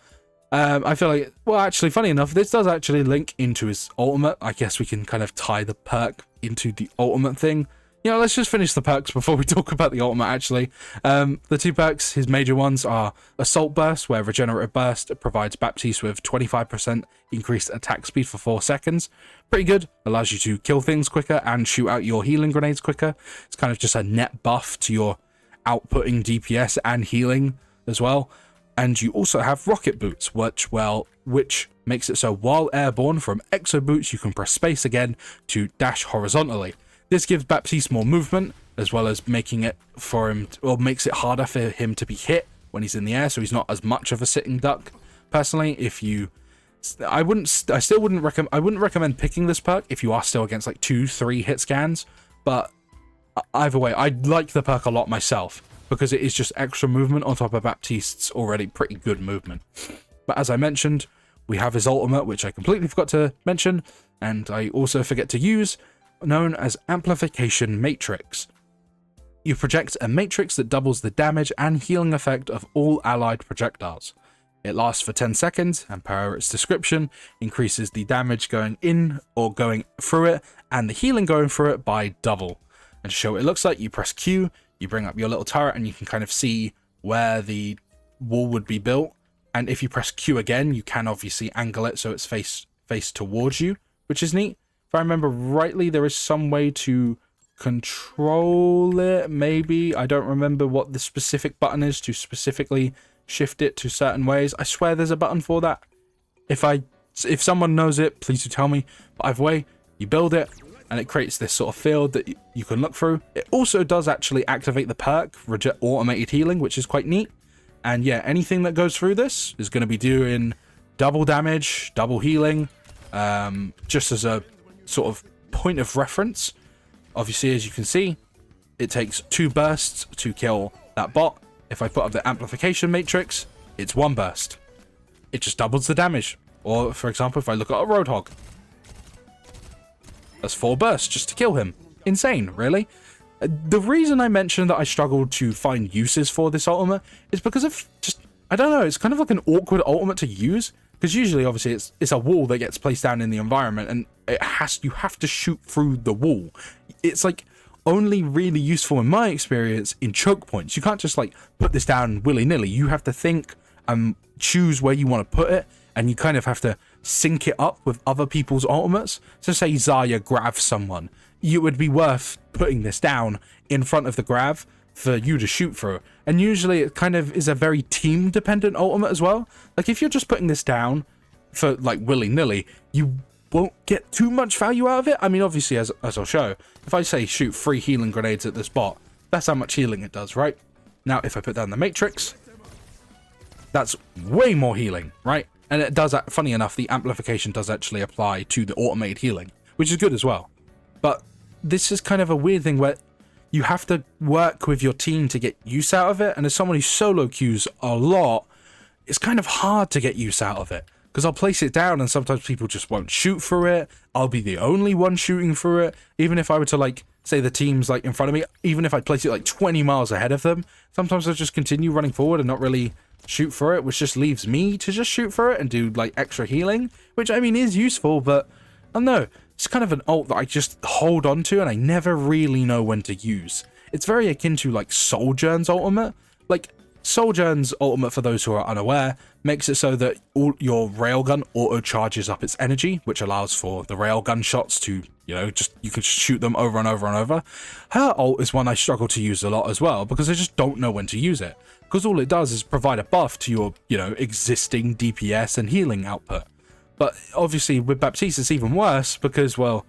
I feel like, well, actually, funny enough, this does actually link into his ultimate. I guess we can kind of tie the perk into the ultimate thing. Let's just finish the perks before we talk about the ultimate, actually. The 2 perks, his major ones, are Assault Burst, where Regenerative Burst provides Baptiste with 25% increased attack speed for 4 seconds. Pretty good. Allows you to kill things quicker and shoot out your healing grenades quicker. It's kind of just a net buff to your outputting DPS and healing as well. And you also have Rocket Boots, which makes it so while airborne from Exo Boots, you can press space again to dash horizontally. This gives Baptiste more movement, as well as makes it harder for him to be hit when he's in the air, so he's not as much of a sitting duck. Personally, I wouldn't recommend picking this perk if you are still against 2-3 hit scans, but either way, I like the perk a lot myself, because it is just extra movement on top of Baptiste's already pretty good movement. But as I mentioned, we have his ultimate, which I completely forgot to mention, and I also forget to use, known as Amplification Matrix. You project a matrix that doubles the damage and healing effect of all allied projectiles. It lasts for 10 seconds, and per its description, increases the damage going in or going through it, and the healing going through it by double. And to show what it looks like, you press Q, you bring up your little turret, and you can kind of see where the wall would be built. And if you press Q again, you can obviously angle it so it's face towards you, which is neat. If I remember rightly, there is some way to control it, maybe. I don't remember what the specific button is to specifically shift it to certain ways. I swear there's a button for that. If someone knows it, please do tell me. But either way, you build it, and it creates this sort of field that you can look through. It also does actually activate the perk, automated healing, which is quite neat. And yeah, anything that goes through this is going to be doing double damage, double healing, just as a sort of point of reference. Obviously, as you can see, it takes 2 bursts to kill that bot. If I put up the amplification matrix, it's 1 burst. It just doubles the damage. Or, for example, if I look at a Roadhog, that's 4 bursts just to kill him. Insane, really. The reason I mentioned that I struggled to find uses for this ultimate is because of just, I don't know, it's kind of like an awkward ultimate to use. Because usually, obviously, it's a wall that gets placed down in the environment, and you have to shoot through the wall. It's like only really useful in my experience in choke points. You can't just like put this down willy-nilly. You have to think and choose where you want to put it, and you kind of have to sync it up with other people's ultimates. So say Zarya grabs someone, it would be worth putting this down in front of the grab for you to shoot through. And usually it kind of is a very team dependent ultimate as well. Like if you're just putting this down for like willy-nilly, you won't get too much value out of it. I mean, obviously, as I'll show, if I say shoot 3 healing grenades at this bot, that's how much healing it does, right? Now, if I put down the matrix, that's way more healing, right? And it does, funny enough, the amplification does actually apply to the automated healing, which is good as well. But this is kind of a weird thing where you have to work with your team to get use out of it. And as someone who solo queues a lot, it's kind of hard to get use out of it. Because I'll place it down and sometimes people just won't shoot through it. I'll be the only one shooting through it. Even if I were to, like, say the team's, like, in front of me, even if I place it, like, 20 miles ahead of them, sometimes I'll just continue running forward and not really shoot for it, which just leaves me to just shoot for it and do, like, extra healing. Which, I mean, is useful, but I don't know. It's kind of an ult that I just hold on to and I never really know when to use. It's very akin to, like, Sojourn's ultimate. Like, Sojourn's ultimate, for those who are unaware, makes it so that all your railgun auto charges up its energy, which allows for the railgun shots to, you know, you can shoot them over and over and over. Her ult is one I struggle to use a lot as well, because I just don't know when to use it. Because all it does is provide a buff to your, you know, existing DPS and healing output. But obviously with Baptiste it's even worse because, well,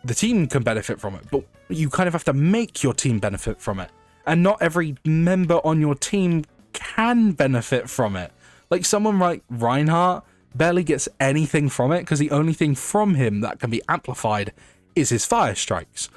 the team can benefit from it, but you kind of have to make your team benefit from it. And not every member on your team can benefit from it. Like someone like Reinhardt barely gets anything from it because the only thing from him that can be amplified is his fire strikes.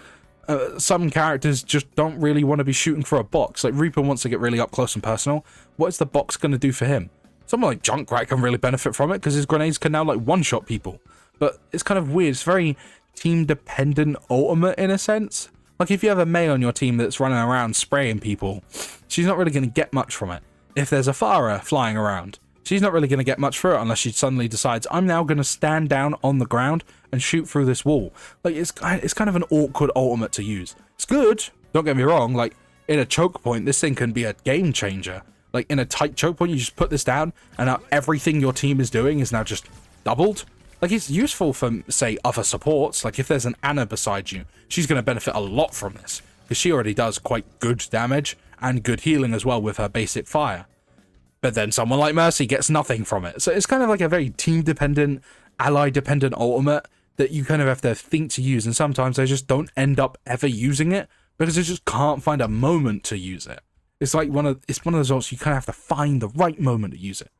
Some characters just don't really want to be shooting for a box. Like Reaper wants to get really up close and personal. What is the box going to do for him? Someone like Junkrat can really benefit from it because his grenades can now like one-shot people. But it's kind of weird. It's very team-dependent ultimate in a sense. Like if you have a Mei on your team that's running around spraying people, she's not really going to get much from it. If there's a Pharah flying around, she's not really going to get much through it unless she suddenly decides, I'm now going to stand down on the ground and shoot through this wall. Like it's kind of an awkward ultimate to use. It's good, don't get me wrong, like in a choke point, this thing can be a game changer. Like in a tight choke point, you just put this down and now everything your team is doing is now just doubled. Like it's useful for, say, other supports. Like if there's an Anna beside you, she's going to benefit a lot from this because she already does quite good damage and good healing as well with her basic fire. But then someone like Mercy gets nothing from it. So it's kind of like a very team-dependent, ally-dependent ultimate that you kind of have to think to use. And sometimes I just don't end up ever using it because I just can't find a moment to use it. It's like one of those ults you kind of have to find the right moment to use it.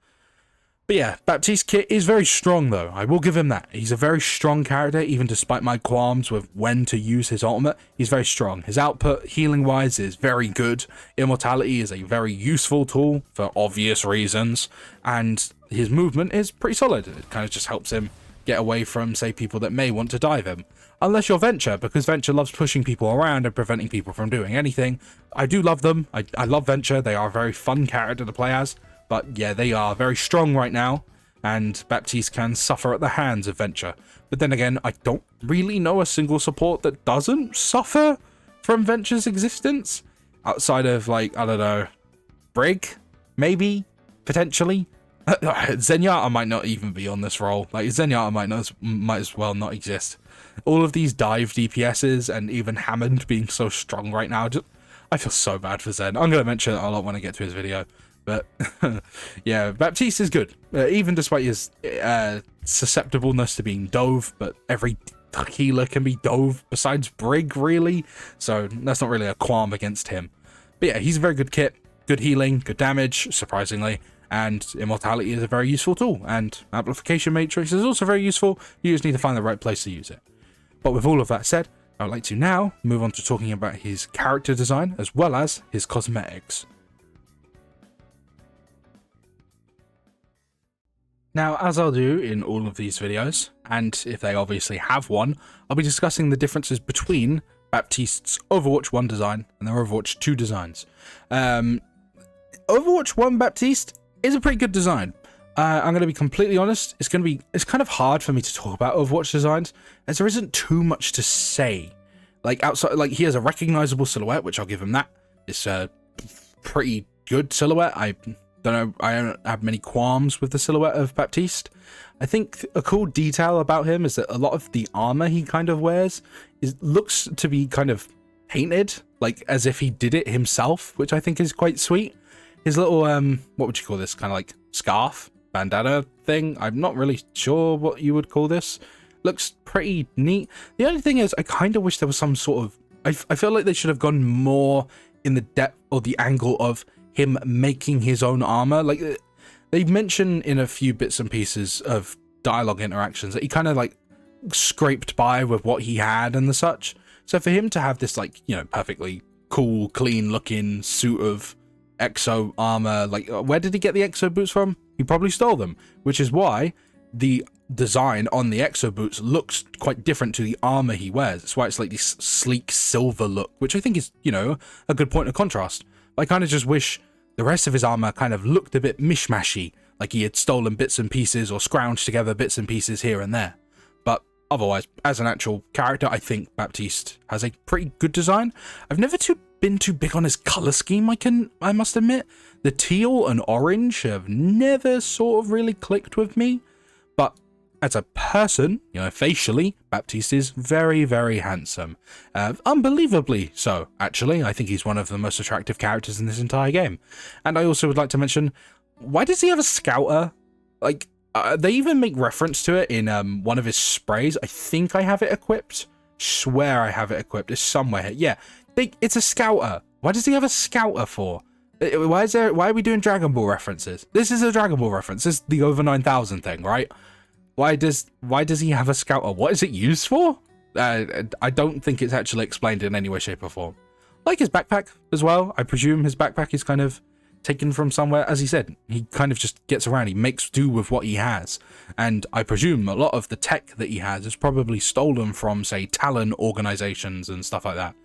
But yeah, Baptiste kit is very strong though. I will give him that. He's a very strong character, even despite my qualms with when to use his ultimate. He's very strong. His output, healing-wise, is very good. Immortality is a very useful tool for obvious reasons. And his movement is pretty solid. It kind of just helps him get away from, say, people that may want to dive him. Unless you're Venture, because Venture loves pushing people around and preventing people from doing anything. I do love them. I love Venture. They are a very fun character to play as. But yeah, they are very strong right now, and Baptiste can suffer at the hands of Venture. But then again, I don't really know a single support that doesn't suffer from Venture's existence, outside of, like, I don't know, Brig, maybe, potentially. Zenyatta might not even be on this role. Like, Zenyatta might as well not exist. All of these dive DPSs and even Hammond being so strong right now, I feel so bad for Zen. I'm going to mention it a lot when I get to his video. But yeah, Baptiste is good, even despite his susceptibleness to being dove, but every healer can be dove besides Brig, really, so that's not really a qualm against him. But yeah, he's a very good kit, good healing, good damage, surprisingly, and Immortality is a very useful tool, and Amplification Matrix is also very useful. You just need to find the right place to use it. But with all of that said, I would like to now move on to talking about his character design as well as his cosmetics. Now, as I'll do in all of these videos, and if they obviously have one, I'll be discussing the differences between Baptiste's Overwatch 1 design and their Overwatch 2 designs. Overwatch 1 Baptiste is a pretty good design. I'm going to be completely honest, it's kind of hard for me to talk about Overwatch designs, as there isn't too much to say. Like, outside, like, he has a recognizable silhouette, which I'll give him that. It's a pretty good silhouette. I don't have many qualms with the silhouette of Baptiste. I think a cool detail about him is that a lot of the armor he kind of wears looks to be kind of painted, like as if he did it himself, which I think is quite sweet. His little what would you call this, kind of like scarf, bandana thing, I'm not really sure what you would call this, looks pretty neat. The only thing is, I kind of wish there was some sort of, I feel like they should have gone more in the depth or the angle of him making his own armor. Like, they mention in a few bits and pieces of dialogue interactions that he kind of like scraped by with what he had and the such. So for him to have this, like, you know, perfectly cool, clean looking suit of exo armor, like, where did he get the exo boots from? He probably stole them, which is why the design on the exo boots looks quite different to the armor he wears. That's why it's like this sleek silver look, which I think is, you know, a good point of contrast. I kind of just wish the rest of his armor kind of looked a bit mishmashy, like he had stolen bits and pieces or scrounged together bits and pieces here and there. But otherwise, as an actual character, I think Baptiste has a pretty good design. I've never been too big on his color scheme, I must admit. The teal and orange have never sort of really clicked with me, but as a person, you know, facially, Baptiste is very, very handsome. Unbelievably so, actually. I think he's one of the most attractive characters in this entire game. And I also would like to mention, why does he have a scouter? Like, they even make reference to it in one of his sprays. I think I have it equipped. Swear I have it equipped. It's somewhere here. Yeah, it's a scouter. Why does he have a scouter for? Why are we doing Dragon Ball references? This is a Dragon Ball reference. This is the over 9,000 thing, right? Why does he have a scouter? What is it used for? I don't think it's actually explained in any way, shape, or form. Like his backpack as well. I presume his backpack is kind of taken from somewhere. As he said, he kind of just gets around. He makes do with what he has. And I presume a lot of the tech that he has is probably stolen from, say, Talon organizations and stuff like that.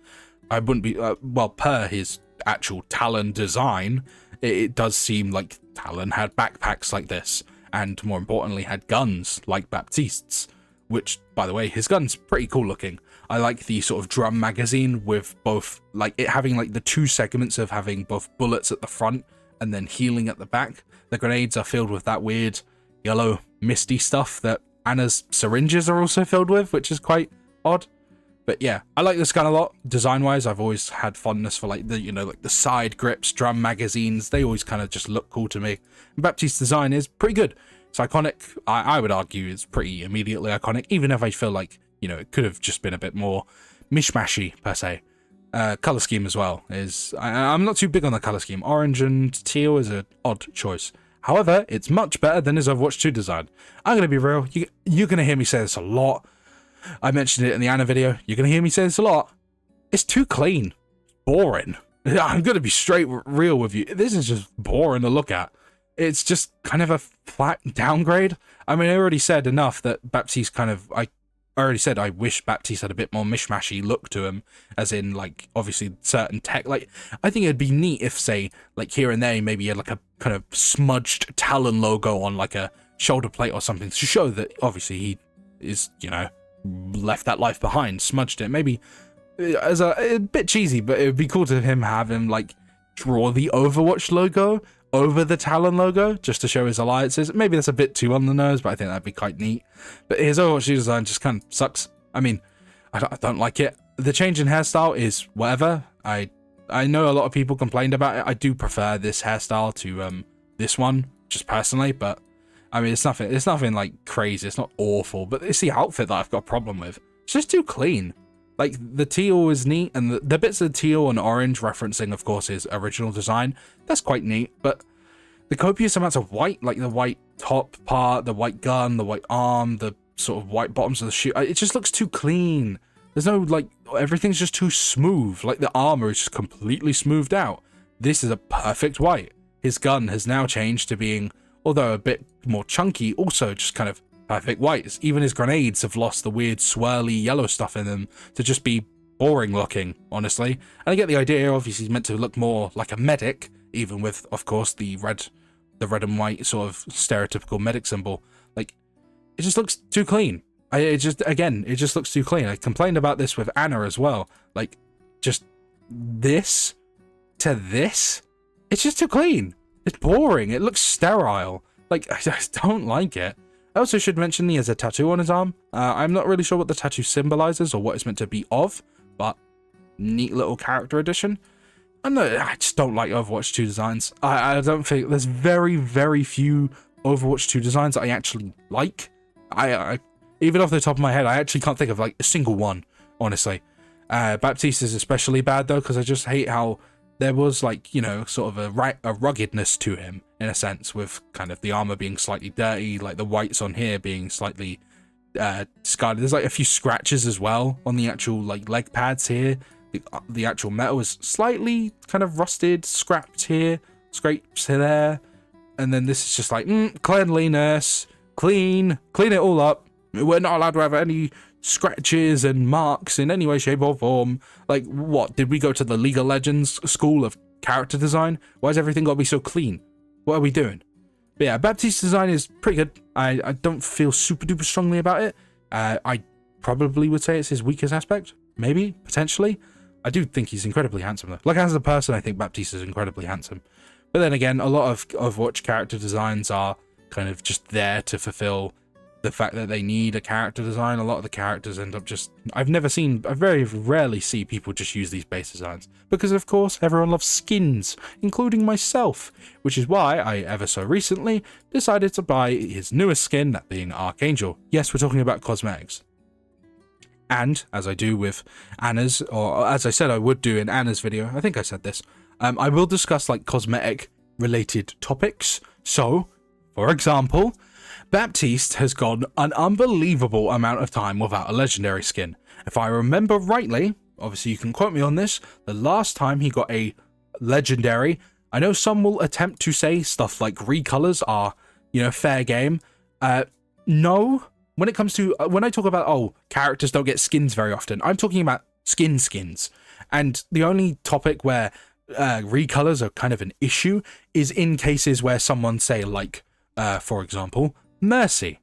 I wouldn't be, well, per his actual Talon design, it does seem like Talon had backpacks like this. And more importantly, had guns like Baptiste's, which, by the way, his gun's pretty cool looking. I like the sort of drum magazine with both, like, it having like the two segments of having both bullets at the front and then healing at the back. The grenades are filled with that weird yellow misty stuff that Anna's syringes are also filled with, which is quite odd. But yeah, I like this gun a lot. Design-wise, I've always had fondness for, like, the, you know, like the side grips, drum magazines. They always kind of just look cool to me. And Baptiste's design is pretty good. It's iconic. I would argue it's pretty immediately iconic, even if I feel like, you know, it could have just been a bit more mishmashy, per se. Color scheme as well is... I'm not too big on the color scheme. Orange and teal is an odd choice. However, it's much better than his Overwatch 2 design. I'm going to be real. You're going to hear me say this a lot. I mentioned it in the Anna video. You're going to hear me say this a lot. It's too clean. Boring. I'm going to be straight real with you. This is just boring to look at. It's just kind of a flat downgrade. I mean, I already said enough that Baptiste kind of... I already said I wish Baptiste had a bit more mishmashy look to him, as in, like, obviously certain tech. Like, I think it'd be neat if, say, like, here and there, maybe he had, like, a kind of smudged Talon logo on, like, a shoulder plate or something to show that, obviously, he is, you know, left that life behind, smudged it. Maybe as a bit cheesy, but it would be cool to have him, like, draw the Overwatch logo over the Talon logo, just to show his alliances. Maybe that's a bit too on the nose, but I think that'd be quite neat. But his Overwatch design just kind of sucks. I mean, I don't like it. The change in hairstyle is whatever. I know a lot of people complained about it. I do prefer this hairstyle to this one, just personally, but I mean, it's nothing like crazy. It's not awful, but it's the outfit that I've got a problem with. It's just too clean. Like, the teal is neat, and the bits of teal and orange referencing, of course, his original design, that's quite neat, but the copious amounts of white, like the white top part, the white gun, the white arm, the sort of white bottoms of the shoe, it just looks too clean. There's no, like, everything's just too smooth. Like, the armor is just completely smoothed out. This is a perfect white. His gun has now changed to being, although a bit more chunky, also just kind of perfect whites. Even his grenades have lost the weird swirly yellow stuff in them to just be boring looking, honestly. And I get the idea, obviously he's meant to look more like a medic, even with, of course, the red and white sort of stereotypical medic symbol. Like, it just looks too clean. It just looks too clean. I complained about this with Anna as well. Like, just this to this, it's just too clean. It's boring. It looks sterile. Like, I just don't like it. I also should mention he has a tattoo on his arm. I'm not really sure what the tattoo symbolizes or what it's meant to be of, but neat little character addition. I just don't like Overwatch 2 designs. I don't think there's very, very few Overwatch 2 designs that I actually like. I even off the top of my head, I actually can't think of like a single one, honestly. Baptiste is especially bad though, because I just hate how there was, like, you know, sort of a ruggedness to him, in a sense, with kind of the armor being slightly dirty, like the whites on here being slightly scarred. There's like a few scratches as well on the actual, like, leg pads here. The actual metal is slightly kind of rusted, scrapped here, scrapes here, there. And then this is just like, cleanliness, clean it all up. We're not allowed to have any scratches and marks in any way, shape, or form. Like, what? Did we go to the League of Legends school of character design? Why is everything got to be so clean? What are we doing? But yeah, Baptiste's design is pretty good. I don't feel super duper strongly about it. I probably would say it's his weakest aspect. Maybe, potentially. I do think he's incredibly handsome though. Like, as a person, I think Baptiste is incredibly handsome. But then again, a lot of Overwatch character designs are kind of just there to fulfill the fact that they need a character design. A lot of the characters end up just... I very rarely see people just use these base designs. Because, of course, everyone loves skins, including myself. Which is why I, ever so recently, decided to buy his newest skin, that being Archangel. Yes, we're talking about cosmetics. And, as I do with Anna's, or as I said I would do in Anna's video, I think I said this, I will discuss, like, cosmetic-related topics. So, for example, Baptiste has gone an unbelievable amount of time without a legendary skin. If I remember rightly, obviously you can quote me on this, the last time he got a legendary, I know some will attempt to say stuff like recolors are, you know, fair game. No, when it comes to, when I talk about, characters don't get skins very often, I'm talking about skins. And the only topic where recolors are kind of an issue is in cases where someone, say, like, for example, Mercy.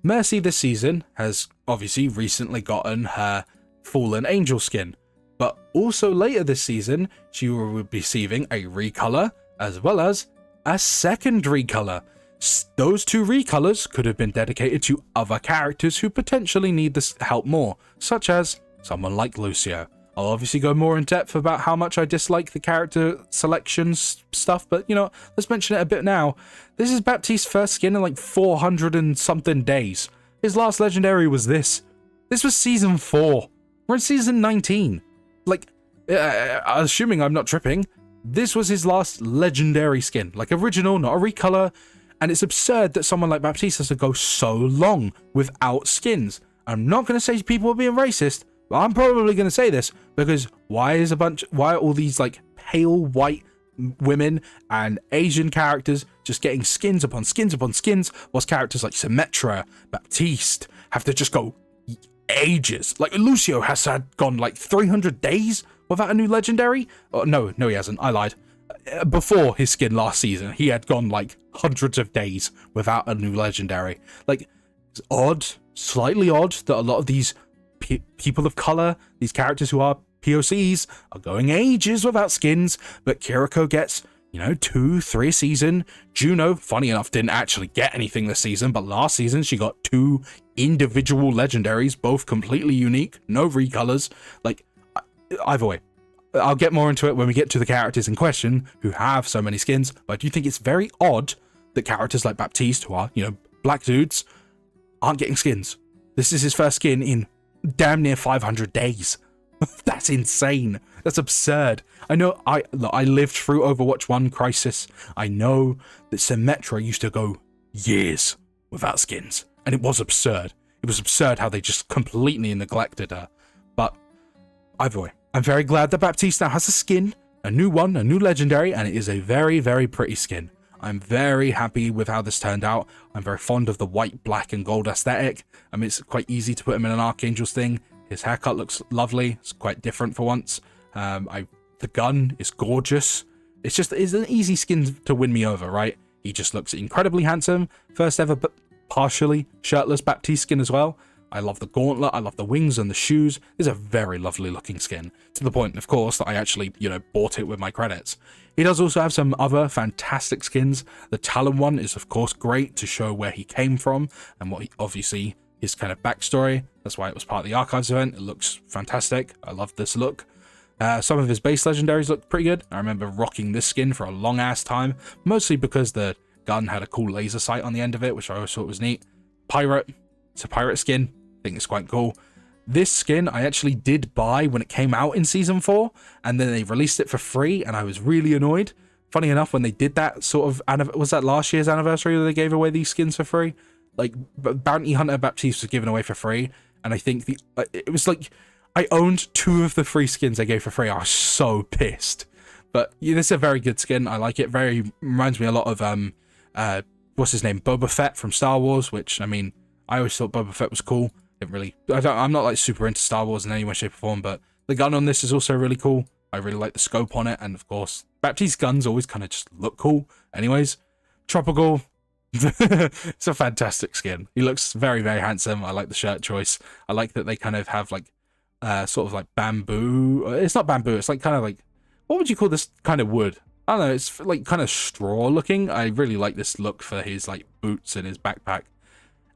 Mercy this season has obviously recently gotten her Fallen Angel skin, but also later this season she will be receiving a recolor as well as a second recolor. Those two recolors could have been dedicated to other characters who potentially need this help more, such as someone like Lucio. I'll obviously go more in depth about how much I dislike the character selections stuff, but, you know, let's mention it a bit now. This is Baptiste's first skin in like 400 and something days. His last legendary was this. This was season 4. We're in season 19. Like, assuming I'm not tripping, this was his last legendary skin. Like, original, not a recolor. And it's absurd that someone like Baptiste has to go so long without skins. I'm not going to say people are being racist, but I'm probably going to say this because why are all these, like, pale white women and Asian characters just getting skins upon skins upon skins, whilst characters like Symmetra, Baptiste have to just go ages. Like, Lucio has gone like 300 days without a new legendary. Oh, no, he hasn't. I lied. Before his skin last season, he had gone like hundreds of days without a new legendary. Like, it's odd, slightly odd that a lot of these people of color, these characters who are POCs, are going ages without skins, but Kiriko gets, 2-3 a season. Juno, funny enough, didn't actually get anything this season, but last season she got 2 individual legendaries, both completely unique, no recolors. Like, either way, I'll get more into it when we get to the characters in question who have so many skins, but I do think it's very odd that characters like Baptiste, who are, black dudes, aren't getting skins. This is his first skin in damn near 500 days. That's insane. That's absurd. I know I lived through Overwatch 1 Crisis. I know that Symmetra used to go years without skins, and it was absurd. It was absurd how they just completely neglected her. But either way, I'm very glad that Baptiste now has a skin, a new one, a new legendary, and it is a very, very pretty skin. I'm very happy with how this turned out. I'm very fond of the white, black, and gold aesthetic. I mean, it's quite easy to put him in an Archangel's thing. His haircut looks lovely. It's quite different for once. The gun is gorgeous. It's an easy skin to win me over, right? He just looks incredibly handsome. First ever partially shirtless Baptiste skin as well. I love the gauntlet. I love the wings and the shoes. It's a very lovely looking skin. To the point, of course, that I actually, bought it with my credits. He does also have some other fantastic skins. The Talon one is, of course, great to show where he came from and what obviously his kind of backstory. That's why it was part of the Archives event. It looks fantastic. I love this look. Some of his base legendaries look pretty good. I remember rocking this skin for a long ass time, mostly because the gun had a cool laser sight on the end of it, which I always thought was neat. Pirate. It's a pirate skin. I think it's quite cool. This skin I actually did buy when it came out in Season 4, and then they released it for free, and I was really annoyed. Funny enough, when they did that was that last year's anniversary where they gave away these skins for free? Like, Bounty Hunter Baptiste was given away for free, and I think it was like, I owned 2 of the free skins they gave for free. I was so pissed. But this is a very good skin. I like it. Very reminds me a lot of what's his name, Boba Fett from Star Wars, which, I mean, I always thought Boba Fett was cool. I'm not like super into Star Wars in any way, shape, or form, but the gun on this is also really cool. I really like the scope on it, and of course, Baptiste's guns always kind of just look cool. Anyways, Tropical. It's a fantastic skin. He looks very, very handsome. I like the shirt choice. I like that they kind of have like sort of like bamboo. It's not bamboo. It's like kind of like, what would you call this kind of wood? I don't know. It's like kind of straw looking. I really like this look for his like boots and his backpack.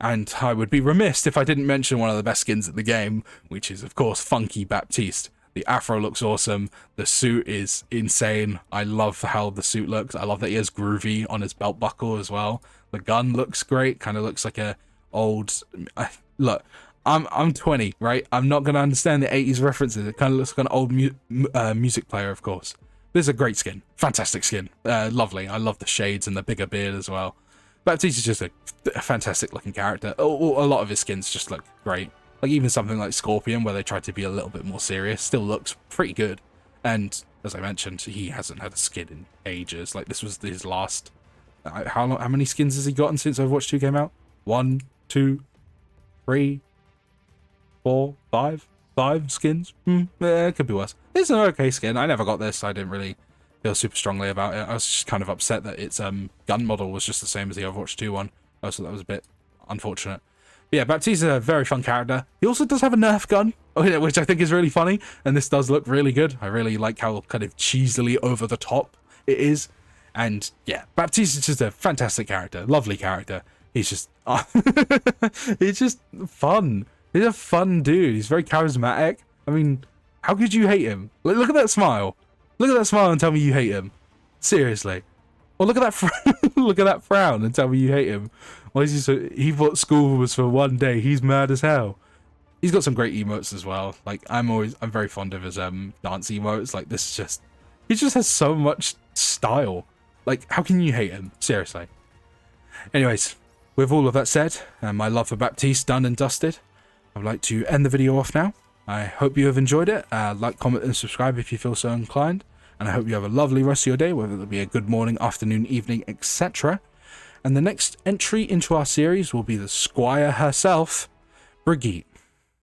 And I would be remiss if I didn't mention one of the best skins in the game, which is of course Funky Baptiste. The afro looks awesome. The suit is insane. I love how the suit looks. I love that he has groovy on his belt buckle as well. The gun looks great. Kind of looks like a old. Look, I'm 20, right? I'm not gonna understand the 80s references. It kind of looks like an old music player, of course. This is a great skin. Fantastic skin. Lovely. I love the shades and the bigger beard as well. Baptiste is just a fantastic looking character. A lot of his skins just look great. Like even something like Scorpion, where they tried to be a little bit more serious, still looks pretty good. And as I mentioned, he hasn't had a skin in ages. Like this was his last. How many skins has he gotten since Overwatch 2 came out? 1, 2, 3, 4, 5 skins. It could be worse. It's an okay skin. I never got this. I didn't really feel super strongly about it. I was just kind of upset that its gun model was just the same as the Overwatch 2 one. So that was a bit unfortunate. But yeah, Baptiste is a very fun character. He also does have a Nerf gun, which I think is really funny, and this does look really good. I really like how kind of cheesily over the top it is. And yeah, Baptiste is just a fantastic character, lovely character. He's just he's just fun. He's a fun dude. He's very charismatic. I mean, how could you hate him? Look at that smile. Look at that smile and tell me you hate him. Seriously. Well, look at that look at that frown and tell me you hate him. Why is he so? He thought school was for one day. He's mad as hell. He's got some great emotes as well. Like I'm very fond of his dance emotes. Like this is just, he just has so much style. Like how can you hate him? Seriously. Anyways, with all of that said, and my love for Baptiste done and dusted, I'd like to end the video off now. I hope you have enjoyed it. Like, comment, and subscribe if you feel so inclined. And I hope you have a lovely rest of your day, whether it be a good morning, afternoon, evening, etc. And the next entry into our series will be the Squire herself, Brigitte.